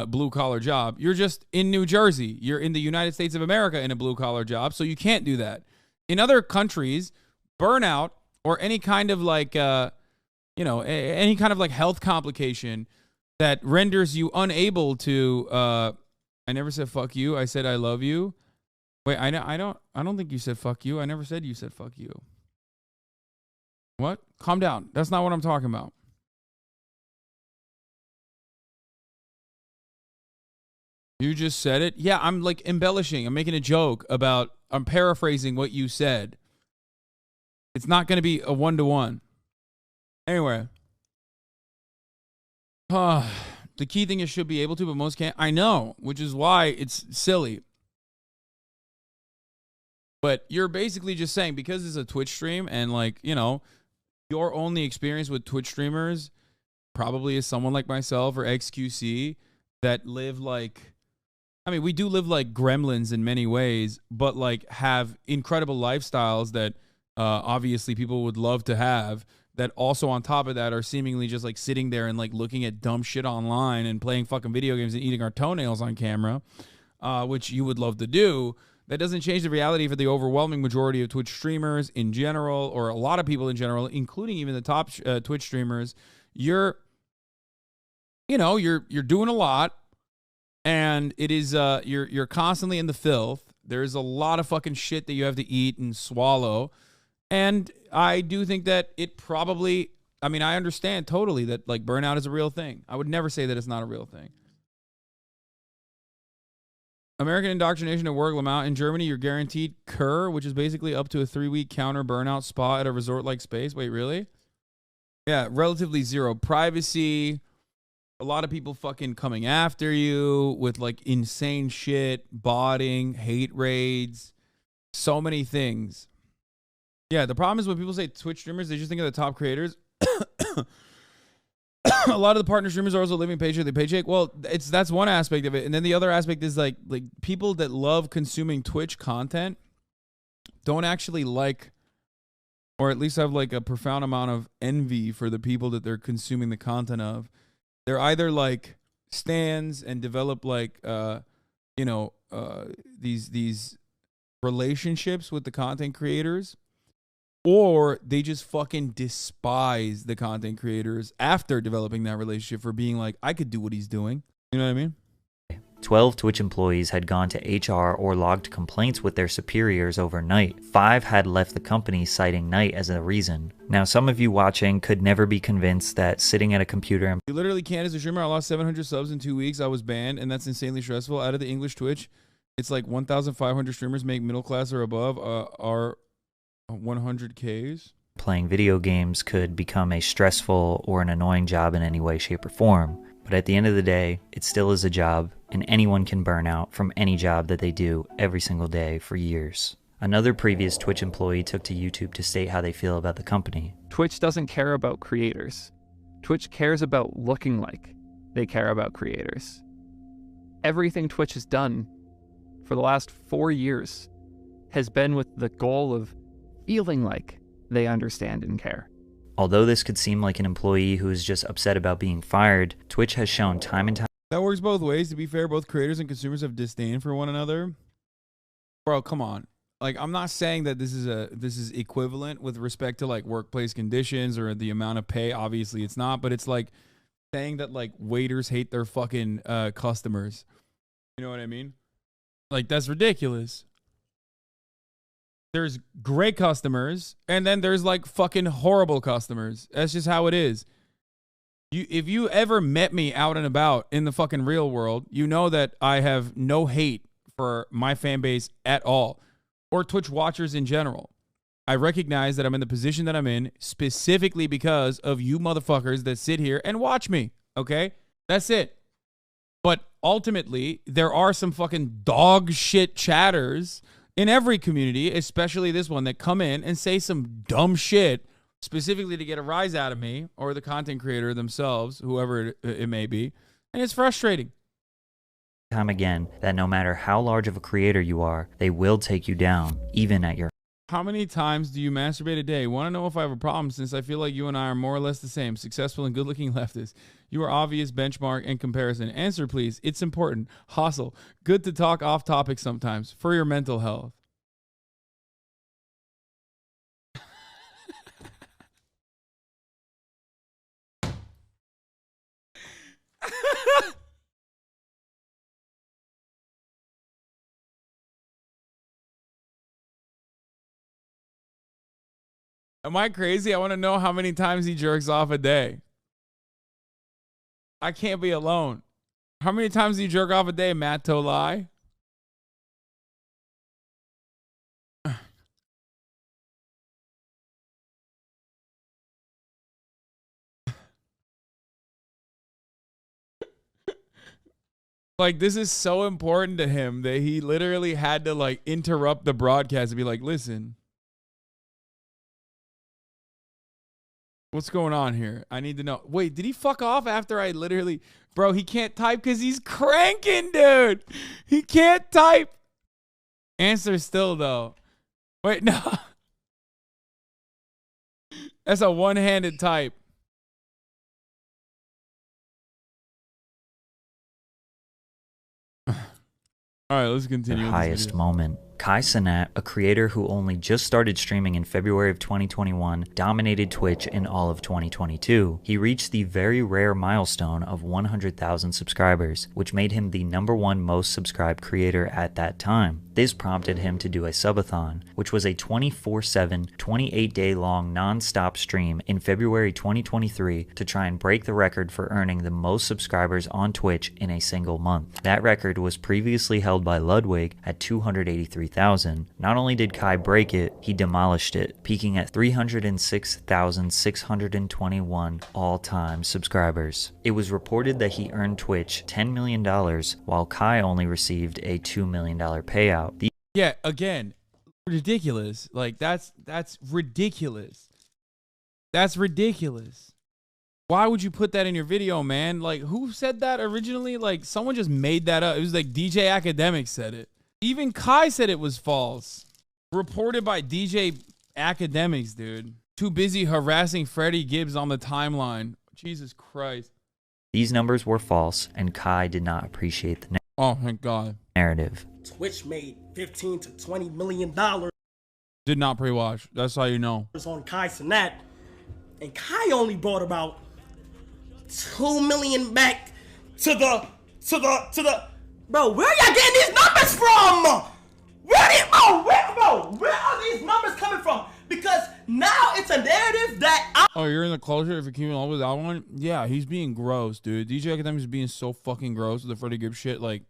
blue-collar job. You're just in New Jersey. You're in the United States of America in a blue-collar job, so you can't do that. In other countries, burnout or any kind of like, any kind of like health complication that renders you unable to, I never said fuck you. I said I love you. Wait, I don't think you said fuck you. I never said you said fuck you. What? Calm down. That's not what I'm talking about. You just said it? Yeah, I'm like embellishing. I'm making a joke about, I'm paraphrasing what you said. It's not going to be a one-to-one. Anyway. The key thing is should be able to, but most can't. I know, which is why it's silly. But you're basically just saying because it's a Twitch stream and like, you know, your only experience with Twitch streamers probably is someone like myself or XQC that live like, I mean, we do live like gremlins in many ways, but like have incredible lifestyles that obviously people would love to have. That also on top of that are seemingly just like sitting there and like looking at dumb shit online and playing fucking video games and eating our toenails on camera, which you would love to do. That doesn't change the reality for the overwhelming majority of Twitch streamers in general, or a lot of people in general, including even the top Twitch streamers. You're doing a lot, and it is you're constantly in the filth. There's a lot of fucking shit that you have to eat and swallow. And I do think that it probably, I mean, I understand totally that like burnout is a real thing. I would never say that it's not a real thing. American indoctrination at work, Lamont. In Germany, you're guaranteed Kur, which is basically up to a 3-week counter burnout spa at a resort-like space. Wait, really? Yeah, relatively zero privacy. A lot of people fucking coming after you with like insane shit, botting, hate raids, so many things. Yeah, the problem is when people say Twitch streamers, they just think of the top creators. A lot of the partner streamers are also living paycheck to paycheck. Well, that's one aspect of it. And then the other aspect is like people that love consuming Twitch content don't actually like, or at least have like a profound amount of envy for the people that they're consuming the content of. They're either like stands and develop like these relationships with the content creators, or they just fucking despise the content creators after developing that relationship for being like, I could do what he's doing. You know what I mean? 12 Twitch employees had gone to HR or logged complaints with their superiors overnight. 5 had left the company citing night as a reason. Now, some of you watching could never be convinced that sitting at a computer and... You literally can't as a streamer. I lost 700 subs in 2 weeks. I was banned, and that's insanely stressful. Out of the English Twitch, it's like 1,500 streamers make middle class or above are 100Ks. Playing video games could become a stressful or an annoying job in any way, shape, or form. But at the end of the day, it still is a job, and anyone can burn out from any job that they do every single day for years. Another previous Twitch employee took to YouTube to state how they feel about the company. Twitch doesn't care about creators. Twitch cares about looking like they care about creators. Everything Twitch has done for the last 4 years has been with the goal of feeling like they understand and care. Although this could seem like an employee who is just upset about being fired, Twitch has shown time and time... That works both ways. To be fair, both creators and consumers have disdain for one another. Bro, come on. Like, I'm not saying that this is equivalent with respect to like workplace conditions or the amount of pay. Obviously, it's not. But it's like saying that like waiters hate their fucking customers. You know what I mean? Like, that's ridiculous. There's great customers, and then there's like fucking horrible customers. That's just how it is. If you ever met me out and about in the fucking real world, you know that I have no hate for my fan base at all, or Twitch watchers in general. I recognize that I'm in the position that I'm in specifically because of you motherfuckers that sit here and watch me, okay? That's it. But ultimately, there are some fucking dog shit chatters in every community, especially this one, that come in and say some dumb shit specifically to get a rise out of me or the content creator themselves, whoever it may be. And it's frustrating. Time again that no matter how large of a creator you are, they will take you down, even at your... How many times do you masturbate a day? Want to know if I have a problem, since I feel like you and I are more or less the same, successful and good-looking leftists. You are obvious benchmark and comparison. Answer, please. It's important. Hustle. Good to talk off topic sometimes for your mental health. Am I crazy? I want to know how many times he jerks off a day. I can't be alone. How many times do you jerk off a day, Matt Tolai? Like, this is so important to him that he literally had to like interrupt the broadcast and be like, listen, what's going on here? I need to know. Wait, did he fuck off after I literally... Bro, he can't type because he's cranking, dude. He can't type. Answer still, though. Wait, no. That's a one-handed type. All right, let's continue. Their highest moment. HasanAbi, a creator who only just started streaming in February of 2021, dominated Twitch in all of 2022. He reached the very rare milestone of 100,000 subscribers, which made him the #1 most subscribed creator at that time. This prompted him to do a subathon, which was a 24/7, 28-day-long non-stop stream in February 2023 to try and break the record for earning the most subscribers on Twitch in a single month. That record was previously held by Ludwig at 283,000. Not only did Kai break it, he demolished it, peaking at 306,621 all-time subscribers. It was reported that he earned Twitch $10 million, while Kai only received a $2 million payout. Yeah, again, ridiculous. Like, that's ridiculous. That's ridiculous. Why would you put that in your video, man? Like, who said that originally? Like, someone just made that up. It was like DJ Academic said it. Even Kai said it was false. Reported by DJ Academics, dude. Too busy harassing Freddie Gibbs on the timeline. Jesus Christ. These numbers were false, and Kai did not appreciate the Oh, thank God. narrative. Twitch made $15 to $20 million Did not pre-watch. That's how you know. on HasanAbi, and Kai only brought about $2 million back to the. Bro, where y'all getting these numbers from? Where are these numbers coming from? Because now it's a narrative that Oh, you're in the closure if you're keeping up with that one? Yeah, he's being gross, dude. DJ Academics is being so fucking gross with the Freddie Gibbs shit. Like,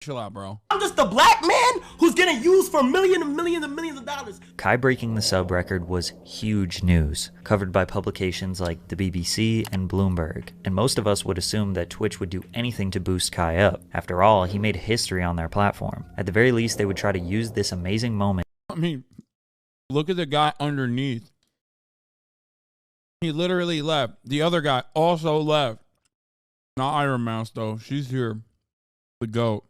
chill out, bro. I'm just a black man who's getting used for millions and millions of dollars. Kai breaking the sub record was huge news, covered by publications like the BBC and Bloomberg, and most of us would assume that Twitch would do anything to boost Kai up. After all, he made history on their platform. At the very least, they would try to use this amazing moment. I mean, look at the guy underneath. He literally left. The other guy also left. Not Iron Mouse, though. She's here. The GOAT.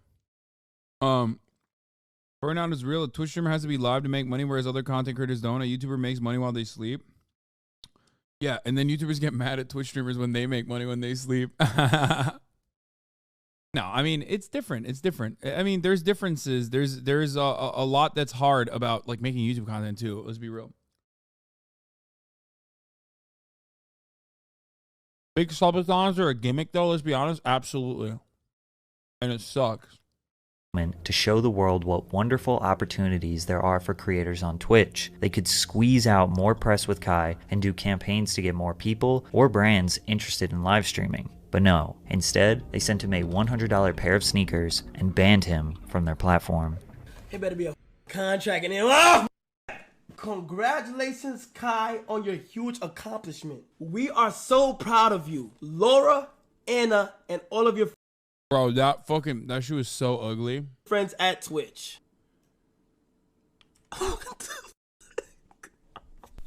Burnout is real. A Twitch streamer has to be live to make money, whereas other content creators don't. A YouTuber makes money while they sleep. Yeah, and then YouTubers get mad at Twitch streamers when they make money when they sleep. No, I mean, it's different. It's different. I mean, there's differences. There's a lot that's hard about like making YouTube content too. Let's be real. Big subathons are a gimmick though, let's be honest. Absolutely. And it sucks. To show the world what wonderful opportunities there are for creators on Twitch. They could squeeze out more press with Kai and do campaigns to get more people or brands interested in live streaming. But no, instead, they sent him a $100 pair of sneakers and banned him from their platform. It better be a contract and then, oh! Congratulations, Kai, on your huge accomplishment. We are so proud of you. Laura, Anna, and all of your Bro, that shit was so ugly. friends at Twitch.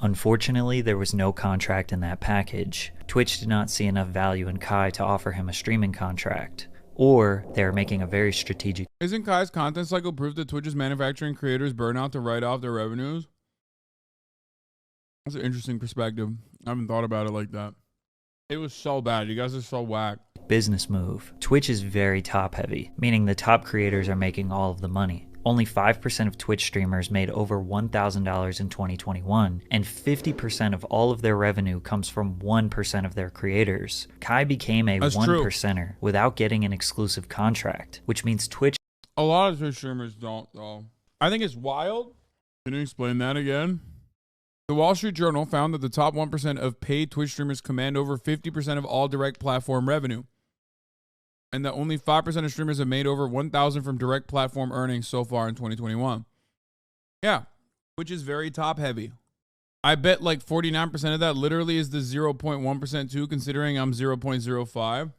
Unfortunately, there was no contract in that package. Twitch did not see enough value in Kai to offer him a streaming contract. Or they are making a very strategic. Isn't Kai's content cycle proof that Twitch is manufacturing creators burn out to write off their revenues? That's an interesting perspective. I haven't thought about it like that. It was so bad. You guys are so whack. Business move. Twitch is very top heavy, meaning the top creators are making all of the money. Only 5% of Twitch streamers made over $1,000 in 2021, and 50% of all of their revenue comes from 1% of their creators. Kai became a That's 1%er without getting an exclusive contract, which means Twitch. A lot of Twitch streamers don't, though. I think it's wild. Can you explain that again? The Wall Street Journal found that the top 1% of paid Twitch streamers command over 50% of all direct platform revenue, and that only 5% of streamers have made over $1,000 from direct platform earnings so far in 2021. Yeah, which is very top heavy. I bet like 49% of that literally is the 0.1% too, considering I'm 0.05.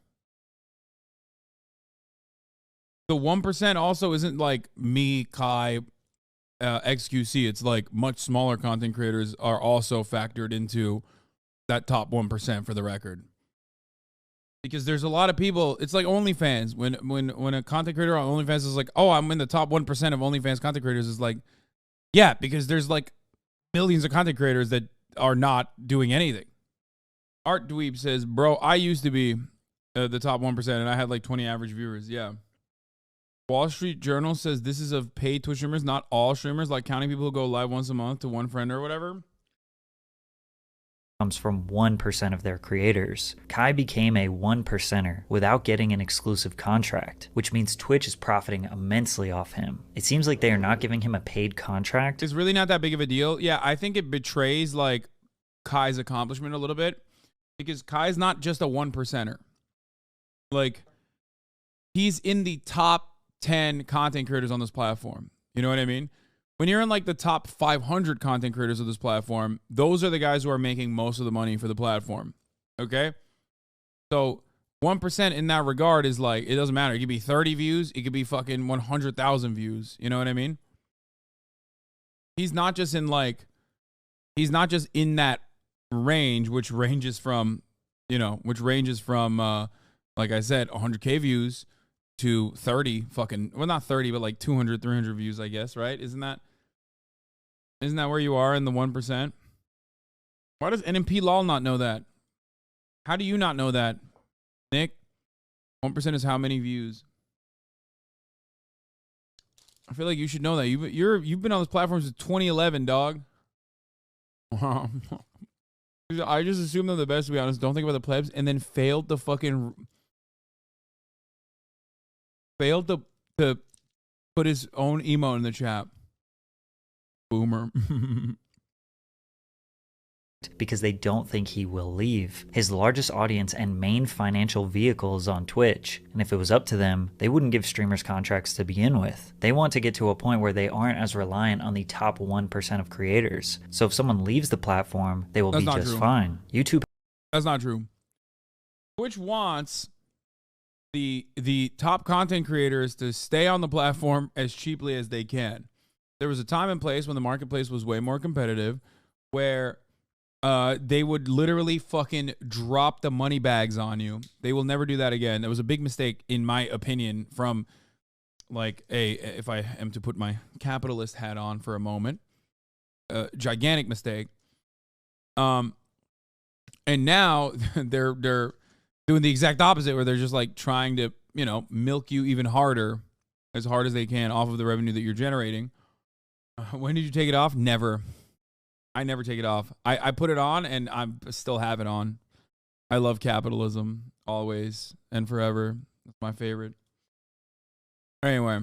The 1% also isn't like me, Kai, XQC. It's like much smaller content creators are also factored into that top 1%, for the record. Because there's a lot of people, it's like OnlyFans. When a content creator on OnlyFans is like, oh, I'm in the top 1% of OnlyFans content creators, is like, yeah, because there's like millions of content creators that are not doing anything. Art Dweeb says, bro, I used to be the top 1% and I had like 20 average viewers. Yeah. Wall Street Journal says this is of paid Twitch streamers, not all streamers, like counting people who go live once a month to one friend or whatever. Comes from 1% of their creators. Kai became a 1%er without getting an exclusive contract, which means Twitch is profiting immensely off him. It seems like they are not giving him a paid contract. It's really not that big of a deal. Yeah, I think it betrays like Kai's accomplishment a little bit, because Kai's not just a 1%er. Like, he's in the top 10 content creators on this platform. You know what I mean? When you're in like the top 500 content creators of this platform, those are the guys who are making most of the money for the platform. Okay? So 1% in that regard is like, it doesn't matter. It could be 30 views. It could be fucking 100,000 views. You know what I mean? He's not just in like, he's not just in that range, which ranges from, like I said, 100K views to 30 fucking, well, not 30, but like 200, 300 views, I guess, right? Isn't that where you are in the 1%? Why does NMP Lol not know that? How do you not know that? Nick, 1% is how many views? I feel like you should know that. You've been on this platform since 2011, dog. I just assume they're the best, to be honest. Don't think about the plebs, and then failed to put his own emote in the chat. Boomer. because they don't think he will leave. His largest audience and main financial vehicle is on Twitch, and if it was up to them, they wouldn't give streamers contracts to begin with. They want to get to a point where they aren't as reliant on the top 1% of creators. So if someone leaves the platform, they will be just fine. YouTube. That's not true. Twitch wants the top content creators to stay on the platform as cheaply as they can. There was a time and place when the marketplace was way more competitive where they would literally fucking drop the money bags on you. They will never do that again. That was a big mistake, in my opinion, from like if I am to put my capitalist hat on for a moment, gigantic mistake. And now they're doing the exact opposite, where they're just like trying to, you know, milk you even harder, as hard as they can off of the revenue that you're generating. When did you take it off? Never. I never take it off. I put it on and I still have it on. I love capitalism always and forever. That's my favorite. Anyway.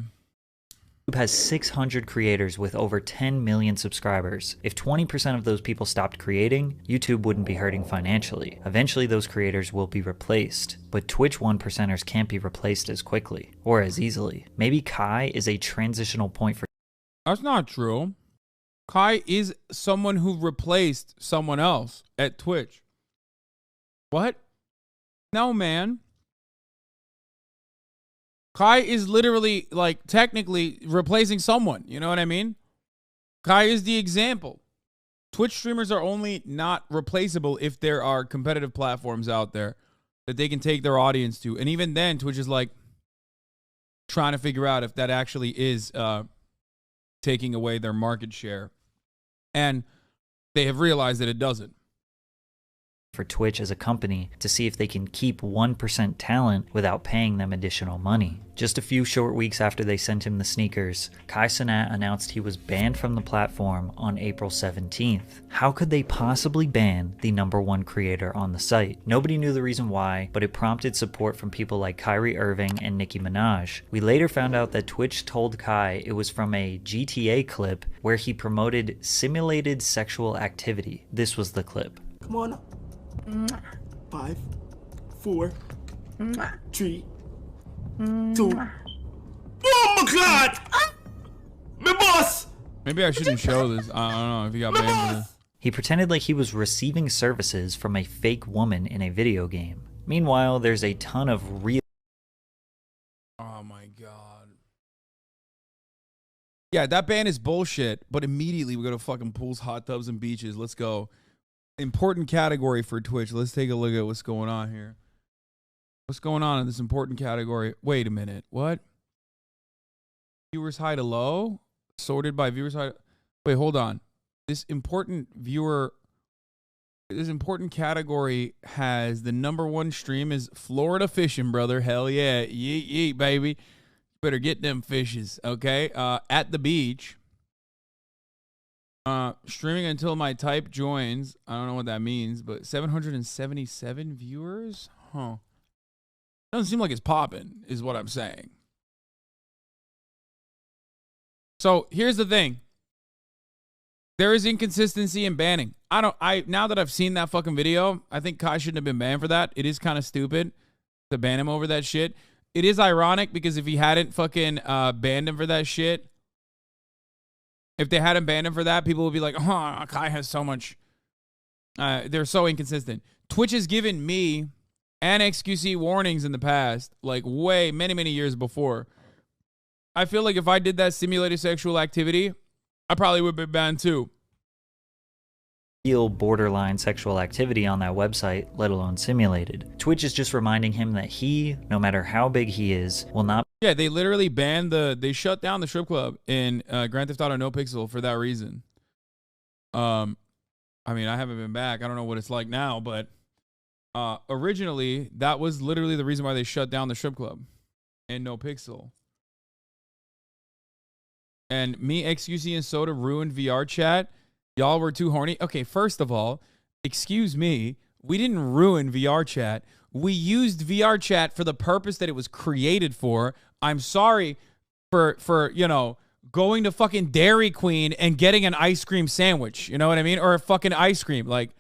YouTube has 600 creators with over 10 million subscribers. If 20% of those people stopped creating, YouTube wouldn't be hurting financially. Eventually those creators will be replaced, but Twitch 1%ers can't be replaced as quickly or as easily. Maybe Kai is a transitional point for... That's not true. Kai is someone who replaced someone else at Twitch. What? No, man. Kai is literally, like, technically replacing someone. You know what I mean? Kai is the example. Twitch streamers are only not replaceable if there are competitive platforms out there that they can take their audience to. And even then, Twitch is, like, trying to figure out if that actually is taking away their market share. And they have realized that it doesn't. For Twitch as a company to see if they can keep 1% talent without paying them additional money. Just a few short weeks after they sent him the sneakers, HasanAbi announced he was banned from the platform on April 17th. How could they possibly ban the #1 creator on the site? Nobody knew the reason why, but it prompted support from people like Kyrie Irving and Nicki Minaj. We later found out that Twitch told Kai it was from a GTA clip where he promoted simulated sexual activity. This was the clip. Come on. 5, 4, 3, 2. Oh my God! My boss! Maybe I shouldn't show this. I don't know if he got banned for this. He pretended like he was receiving services from a fake woman in a video game. Meanwhile, there's a ton of real... Oh my God. Yeah, that ban is bullshit, but immediately we go to fucking pools, hot tubs, and beaches. Let's go. Important category for Twitch. Let's take a look at what's going on here. What's going on in this important category? Wait a minute. What? Viewers high to low? Sorted by viewers high. Wait, hold on. This important category has the #1 stream is Florida fishing, brother. Hell yeah. Yeet, yeet, baby. Better get them fishes, okay? At the beach. Streaming until my type joins. I don't know what that means, but 777 viewers? Huh. Doesn't seem like it's popping, is what I'm saying. So here's the thing. There is inconsistency in banning. Now that I've seen that fucking video, I think Kai shouldn't have been banned for that. It is kind of stupid to ban him over that shit. It is ironic because if he hadn't fucking banned him for that shit, if they hadn't banned him for that, people would be like, oh, Kai has so much. They're so inconsistent. Twitch has given me and XQC warnings in the past, like many years before. I feel like if I did that simulated sexual activity, I probably would be banned too. Real borderline sexual activity on that website, let alone simulated. Twitch is just reminding him that he, no matter how big he is, will not... Yeah, they literally banned they shut down the strip club in Grand Theft Auto No Pixel for that reason. I mean, I haven't been back. I don't know what it's like now, but Originally, that was literally the reason why they shut down the strip club and No Pixel. And me, XQC, and Soda ruined VR chat. Y'all were too horny. Okay, first of all, excuse me, we didn't ruin VR chat. We used VR chat for the purpose that it was created for. I'm sorry for you know, going to fucking Dairy Queen and getting an ice cream sandwich. You know what I mean? Or a fucking ice cream. Like,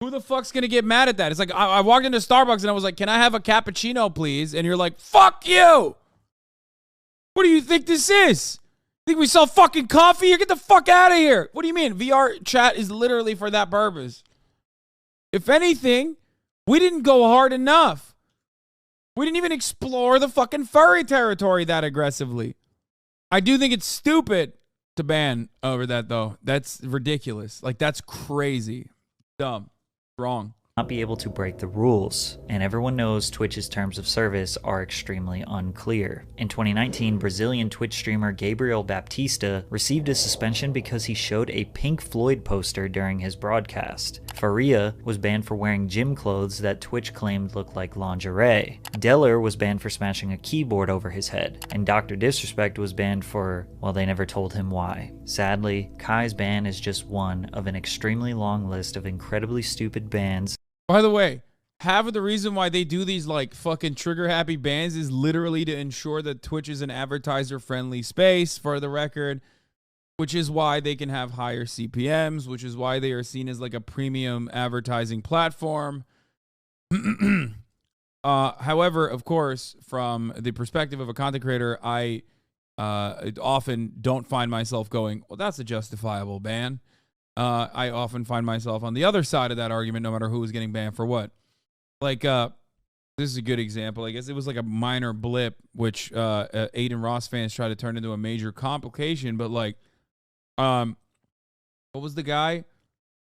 who the fuck's gonna get mad at that? It's like, I walked into Starbucks and I was like, can I have a cappuccino, please? And you're like, fuck you! What do you think this is? Think we sell fucking coffee here? Get the fuck out of here. What do you mean? VR chat is literally for that purpose. If anything, we didn't go hard enough. We didn't even explore the fucking furry territory that aggressively. I do think it's stupid to ban over that, though. That's ridiculous. Like, that's crazy. Dumb. Wrong. Not be able to break the rules, and everyone knows Twitch's terms of service are extremely unclear. In 2019, Brazilian Twitch streamer Gabriel Baptista received a suspension because he showed a Pink Floyd poster during his broadcast. Faria was banned for wearing gym clothes that Twitch claimed looked like lingerie. Deller was banned for smashing a keyboard over his head, and Dr. Disrespect was banned for, well, they never told him why. Sadly, Kai's ban is just one of an extremely long list of incredibly stupid bans. By the way, half of the reason why they do these like fucking trigger happy bans is literally to ensure that Twitch is an advertiser friendly space, for the record, which is why they can have higher CPMs, which is why they are seen as like a premium advertising platform. However, of course, from the perspective of a content creator, I often don't find myself going, well, that's a justifiable ban. I often find myself on the other side of that argument, no matter who is getting banned for what. Like, this is a good example. I guess it was like a minor blip, which Aiden Ross fans try to turn into a major complication. But like, what was the guy?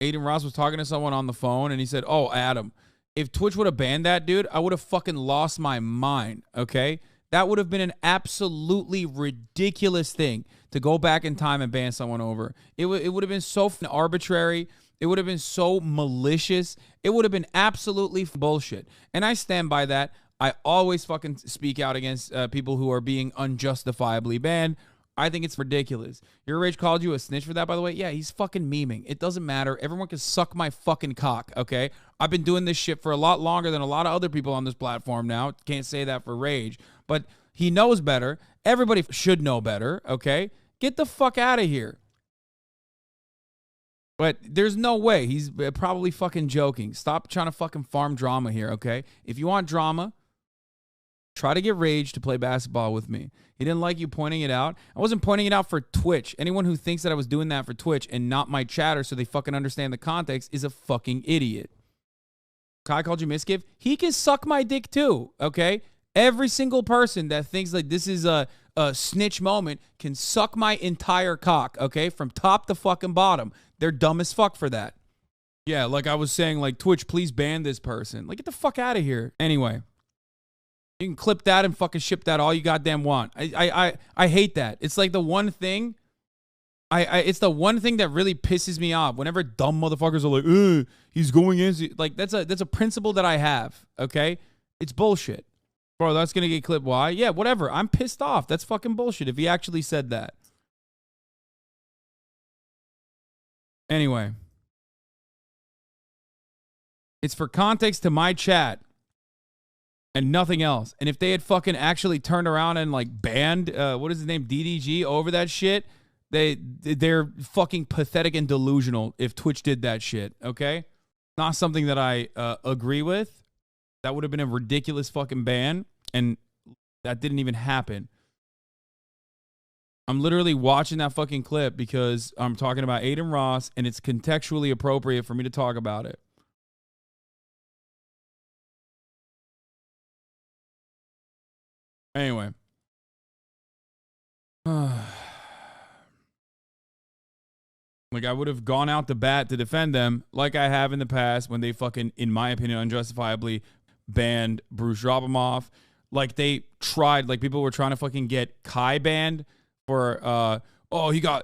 Aiden Ross was talking to someone on the phone, and he said, "Oh, Adam, if Twitch would have banned that dude, I would have fucking lost my mind." Okay, that would have been an absolutely ridiculous thing to go back in time and ban someone over. It would have been so arbitrary. It would have been so malicious. It would have been absolutely bullshit. And I stand by that. I always fucking speak out against people who are being unjustifiably banned. I think it's ridiculous. Your Rage called you a snitch for that, by the way. Yeah, he's fucking memeing. It doesn't matter. Everyone can suck my fucking cock, okay? I've been doing this shit for a lot longer than a lot of other people on this platform now. Can't say that for Rage. But he knows better. Everybody should know better, okay? Get the fuck out of here. But there's no way. He's probably fucking joking. Stop trying to fucking farm drama here, okay? If you want drama, try to get Rage to play basketball with me. He didn't like you pointing it out. I wasn't pointing it out for Twitch. Anyone who thinks that I was doing that for Twitch and not my chatter so they fucking understand the context is a fucking idiot. Kai called you misgive. He can suck my dick too, okay? Every single person that thinks like this is a snitch moment can suck my entire cock, okay? From top to fucking bottom. They're dumb as fuck for that. Yeah, like I was saying, like, Twitch, please ban this person. Like, get the fuck out of here. Anyway, you can clip that and fucking ship that all you goddamn want. I hate that. It's like the one thing. It's the one thing that really pisses me off. Whenever dumb motherfuckers are like, he's going in. Like, that's a principle that I have, okay? It's bullshit. Bro, that's going to get clipped. Why? Yeah, whatever. I'm pissed off. That's fucking bullshit if he actually said that. Anyway. It's for context to my chat and nothing else. And if they had fucking actually turned around and like banned, what is his name, DDG over that shit, they're fucking pathetic and delusional if Twitch did that shit, okay? Not something that I agree with. That would have been a ridiculous fucking ban, and that didn't even happen. I'm literally watching that fucking clip because I'm talking about Aiden Ross, and it's contextually appropriate for me to talk about it. Anyway. Like, I would have gone out to bat to defend them like I have in the past when they fucking, in my opinion, unjustifiably banned Bruce Dropomoff. Like, they tried, like, people were trying to fucking get Kai banned for,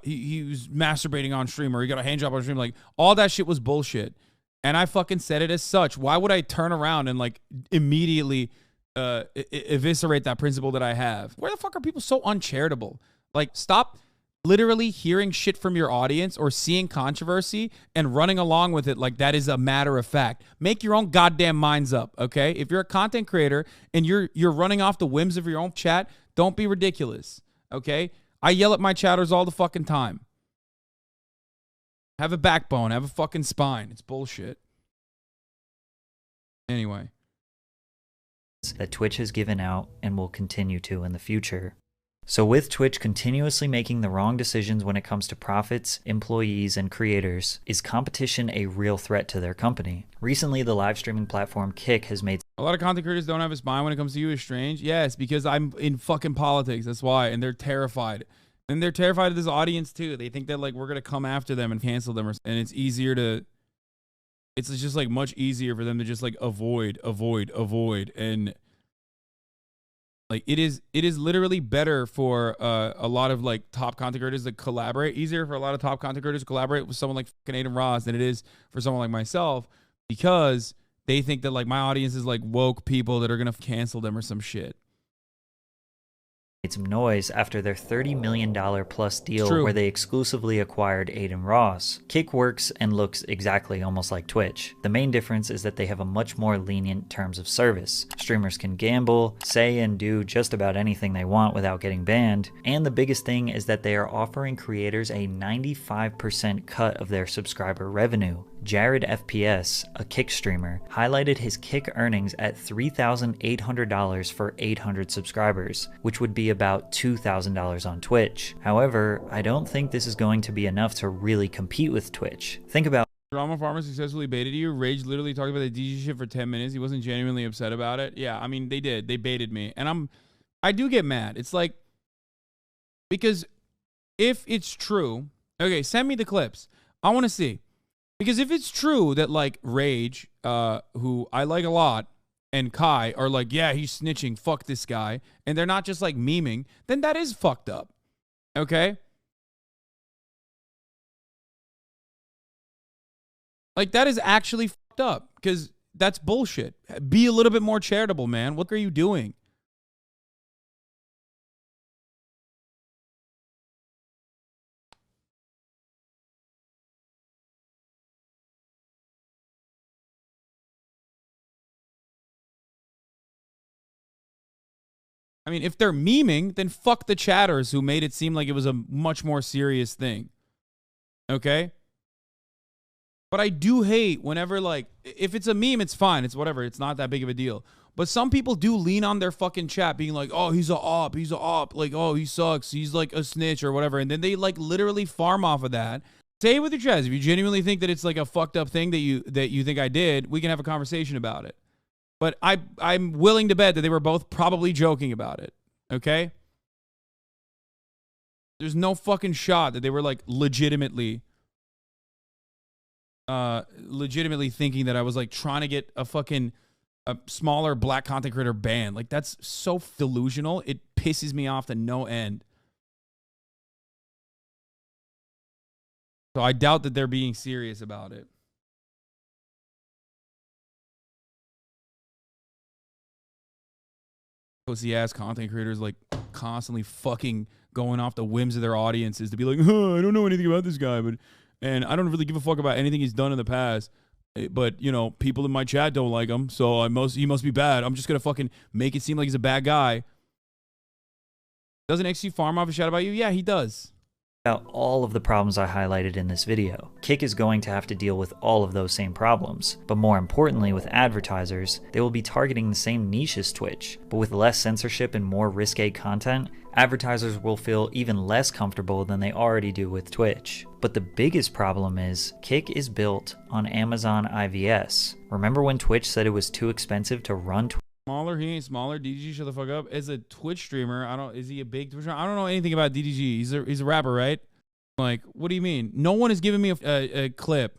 he was masturbating on stream, or he got a hand job on stream. Like, all that shit was bullshit. And I fucking said it as such. Why would I turn around and like immediately eviscerate that principle that I have? Where the fuck are people so uncharitable? Like, stop literally hearing shit from your audience or seeing controversy and running along with it like that is a matter of fact. Make your own goddamn minds up, okay? If you're a content creator and you're running off the whims of your own chat, don't be ridiculous, okay? I yell at my chatters all the fucking time. Have a backbone. Have a fucking spine. It's bullshit. Anyway. That Twitch has given out and will continue to in the future. So with Twitch continuously making the wrong decisions when it comes to profits, employees, and creators, is competition a real threat to their company? Recently, the live streaming platform Kick has made a lot of content creators don't have a spine when it comes to you is strange. Yes, because I'm in fucking politics. That's why. And they're terrified. And they're terrified of this audience too. They think that like we're going to come after them and cancel them. And it's easier to, it's just like much easier for them to just like avoid. And like it is literally better for a lot of like top content creators to collaborate. Easier for a lot of top content creators to collaborate with someone like fucking Aiden Ross than it is for someone like myself, because they think that like my audience is like woke people that are going to cancel them or some shit. Some noise after their $30 million plus deal where they exclusively acquired Aiden Ross. Kick works and looks exactly almost like Twitch. The main difference is that they have a much more lenient terms of service. Streamers can gamble, say and do just about anything they want without getting banned, and the biggest thing is that they are offering creators a 95% cut of their subscriber revenue. Jared FPS, a Kick streamer, highlighted his Kick earnings at $3,800 for 800 subscribers, which would be about $2,000 on Twitch. However, I don't think this is going to be enough to really compete with Twitch. Think about Drama Farmer successfully baited you. Rage literally talked about the DG shit for 10 minutes. He wasn't genuinely upset about it. Yeah, I mean, they did. They baited me. And I do get mad. It's like, because if it's true, okay, send me the clips. I want to see. Because if it's true that, like, Rage, who I like a lot, and Kai are like, yeah, he's snitching, fuck this guy, and they're not just, like, memeing, then that is fucked up. Okay? Like, that is actually fucked up, because that's bullshit. Be a little bit more charitable, man. What are you doing? I mean, if they're memeing, then fuck the chatters who made it seem like it was a much more serious thing. Okay? But I do hate whenever, like, if it's a meme, it's fine. It's whatever. It's not that big of a deal. But some people do lean on their fucking chat being like, oh, he's a op. He's a op. Like, oh, he sucks. He's like a snitch or whatever. And then they, like, literally farm off of that. Say it with your chest. If you genuinely think that it's, like, a fucked up thing that you think I did, we can have a conversation about it. But I'm willing to bet that they were both probably joking about it, okay? There's no fucking shot that they were, like, legitimately thinking that I was, like, trying to get a smaller black content creator banned. Like, that's so delusional. It pisses me off to no end. So I doubt that they're being serious about it. Pussy ass content creators like constantly fucking going off the whims of their audiences to be like, huh, I don't know anything about this guy, and I don't really give a fuck about anything he's done in the past. But you know, people in my chat don't like him, so he must be bad. I'm just gonna fucking make it seem like he's a bad guy. Doesn't XG farm off a shit about you? Yeah, he does. About all of the problems I highlighted in this video. Kick is going to have to deal with all of those same problems, but more importantly with advertisers, they will be targeting the same niche as Twitch, but with less censorship and more risque content, advertisers will feel even less comfortable than they already do with Twitch. But the biggest problem is, Kick is built on Amazon IVS. Remember when Twitch said it was too expensive to run Twitch? Smaller, he ain't smaller. DDG, shut the fuck up. As a Twitch streamer, is he a big Twitch streamer? I don't know anything about DDG. He's a rapper, right? Like, what do you mean? No one has given me a clip.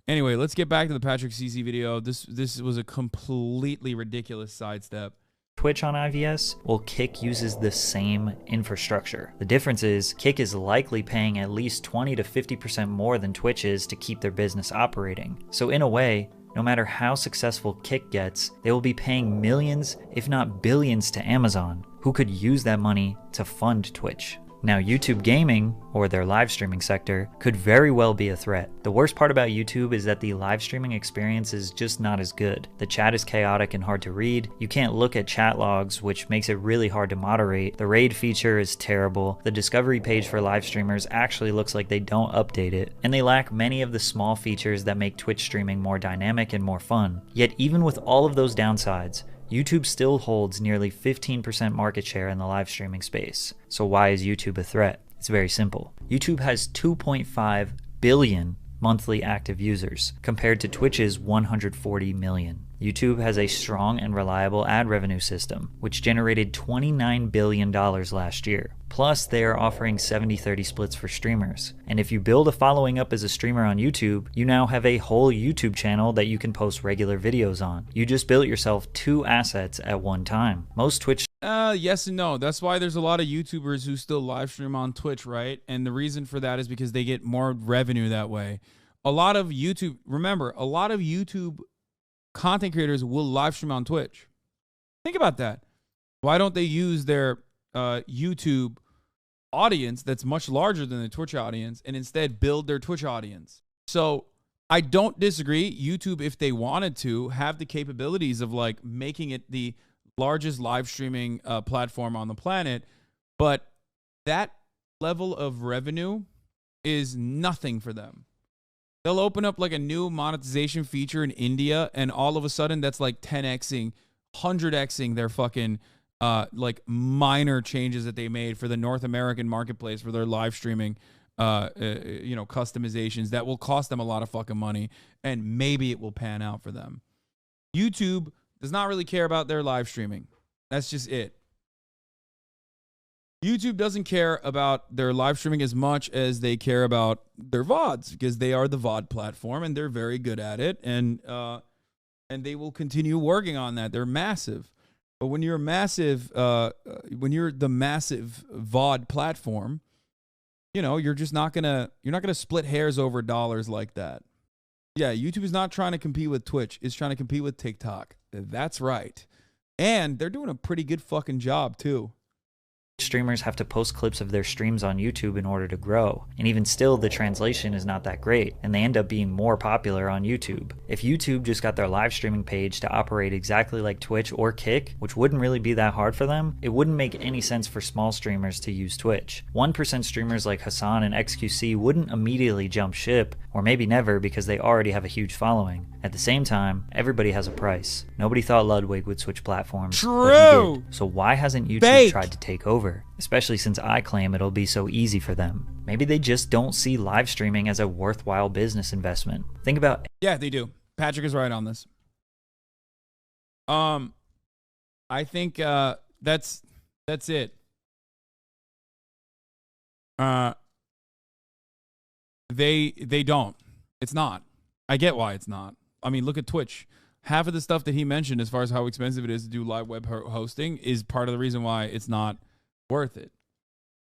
Anyway, let's get back to the Patrick CC video. This was a completely ridiculous sidestep. Twitch on IVS? Well, Kick uses the same infrastructure. The difference is Kick is likely paying at least 20 to 50% more than Twitch is to keep their business operating. So in a way, no matter how successful Kick gets, they will be paying millions, if not billions, to Amazon, who could use that money to fund Twitch. Now, YouTube gaming, or their live streaming sector, could very well be a threat. The worst part about YouTube is that the live streaming experience is just not as good. The chat is chaotic and hard to read. You can't look at chat logs, which makes it really hard to moderate. The raid feature is terrible. The discovery page for live streamers actually looks like they don't update it. And they lack many of the small features that make Twitch streaming more dynamic and more fun. Yet even with all of those downsides, YouTube still holds nearly 15% market share in the live streaming space. So why is YouTube a threat? It's very simple. YouTube has 2.5 billion monthly active users, compared to Twitch's 140 million. YouTube has a strong and reliable ad revenue system, which generated $29 billion last year. Plus, they are offering 70-30 splits for streamers. And if you build a following up as a streamer on YouTube, you now have a whole YouTube channel that you can post regular videos on. You just built yourself 2 assets at one time. Most Twitch Yes and no. That's why there's a lot of YouTubers who still live stream on Twitch, right? And the reason for that is because they get more revenue that way. A lot of YouTube content creators will live stream on Twitch. Think about that. Why don't they use their YouTube audience that's much larger than the Twitch audience and instead build their Twitch audience? So I don't disagree. YouTube, if they wanted to, have the capabilities of like making it the largest live streaming platform on the planet, but that level of revenue is nothing for them. They'll open up like a new monetization feature in India, and all of a sudden that's like 10xing, 100xing their fucking like minor changes that they made for the North American marketplace for their live streaming customizations that will cost them a lot of fucking money, and maybe it will pan out for them. YouTube does not really care about their live streaming. That's just it. YouTube doesn't care about their live streaming as much as they care about their VODs, because they are the VOD platform and they're very good at it, and they will continue working on that. They're massive. But when you're massive, when you're the massive VOD platform, you're not gonna split hairs over dollars like that. Yeah, YouTube is not trying to compete with Twitch. It's trying to compete with TikTok. That's right. And they're doing a pretty good fucking job too. Streamers have to post clips of their streams on YouTube in order to grow, and even still the translation is not that great, and they end up being more popular on YouTube. If YouTube just got their live streaming page to operate exactly like Twitch or Kick, which wouldn't really be that hard for them, it wouldn't make any sense for small streamers to use Twitch. 1% streamers like Hasan and XQC wouldn't immediately jump ship, or maybe never, because they already have a huge following. At the same time, everybody has a price. Nobody thought Ludwig would switch platforms. True! But he did. So why hasn't YouTube Fake. tried to take over? Especially since I claim it'll be so easy for them. Maybe they just don't see live streaming as a worthwhile business investment. Think about... Yeah, they do. Patrick is right on this. I think that's it. They don't. It's not. I get why it's not. I mean, look at Twitch. Half of the stuff that he mentioned as far as how expensive it is to do live web hosting is part of the reason why it's not worth it.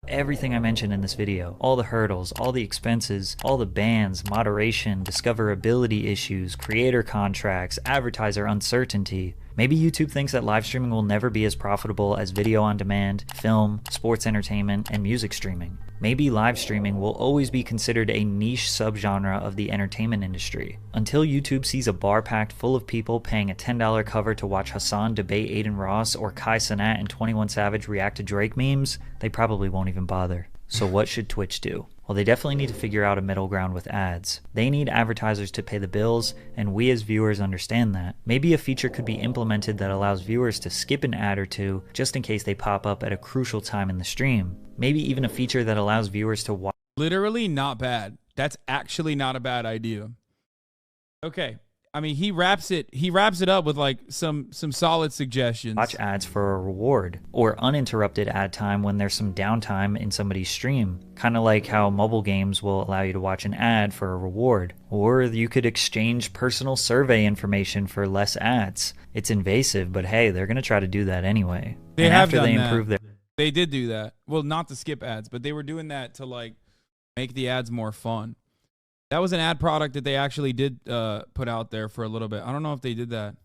Everything I mentioned in this video, all the hurdles, all the expenses, all the bans, moderation, discoverability issues, creator contracts, advertiser uncertainty. Maybe YouTube thinks that live streaming will never be as profitable as video on demand, film, sports entertainment, and music streaming. Maybe live streaming will always be considered a niche subgenre of the entertainment industry. Until YouTube sees a bar packed full of people paying a $10 cover to watch Hasan debate Aiden Ross or Kai Cenat and 21 Savage react to Drake memes, they probably won't even bother. So what should Twitch do? Well, they definitely need to figure out a middle ground with ads. They need advertisers to pay the bills, and we as viewers understand that. Maybe a feature could be implemented that allows viewers to skip an ad or two just in case they pop up at a crucial time in the stream. Maybe even a feature that allows viewers to watch. Literally not bad. That's actually not a bad idea. Okay, I mean, he wraps it up with like some solid suggestions. Watch ads for a reward, or uninterrupted ad time when there's some downtime in somebody's stream. Kind of like how mobile games will allow you to watch an ad for a reward. Or you could exchange personal survey information for less ads. It's invasive, but hey, they're going to try to do that anyway. They and have after done they that. improve their They did do that. Well, not to skip ads, but they were doing that to like make the ads more fun. That was an ad product that they actually did put out there for a little bit. I don't know if they did that.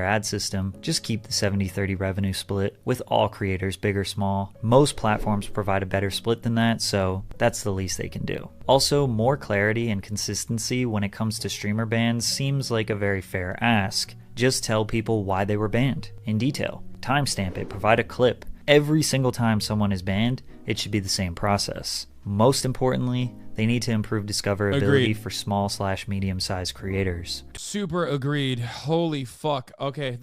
ad system, just keep the 70-30 revenue split with all creators, big or small. Most platforms provide a better split than that, so that's the least they can do. Also, more clarity and consistency when it comes to streamer bans seems like a very fair ask. Just tell people why they were banned in detail. Timestamp it, provide a clip. Every single time someone is banned, it should be the same process. Most importantly, they need to improve discoverability Agreed. for small/medium-sized creators. Super agreed. Holy fuck. Okay,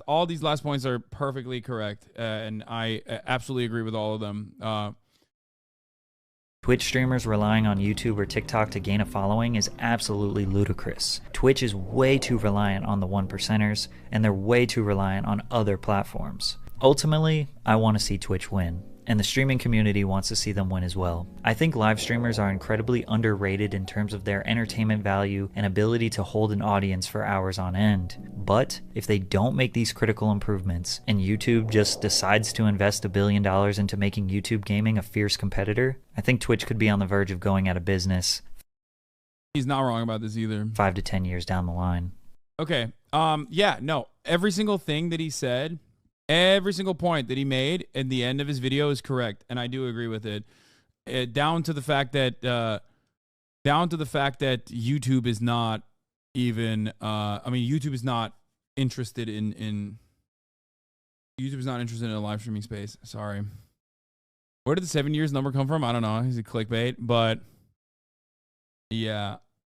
all these last points are perfectly correct, and I absolutely agree with all of them. Twitch streamers relying on YouTube or TikTok to gain a following is absolutely ludicrous. Twitch is way too reliant on the 1%ers, and they're way too reliant on other platforms. Ultimately, I want to see Twitch win, and the streaming community wants to see them win as well. I think live streamers are incredibly underrated in terms of their entertainment value and ability to hold an audience for hours on end. But if they don't make these critical improvements, and YouTube just decides to invest $1 billion into making YouTube gaming a fierce competitor, I think Twitch could be on the verge of going out of business. He's not wrong about this either. 5 to 10 years down the line. Okay. Yeah, no. Every single thing that he said, every single point that he made at the end of his video is correct, and I do agree with it. Down to the fact that YouTube is not even. YouTube is not interested in. YouTube is not interested in a live streaming space. Sorry. Where did the 7 years number come from? I don't know. Is it clickbait? But yeah,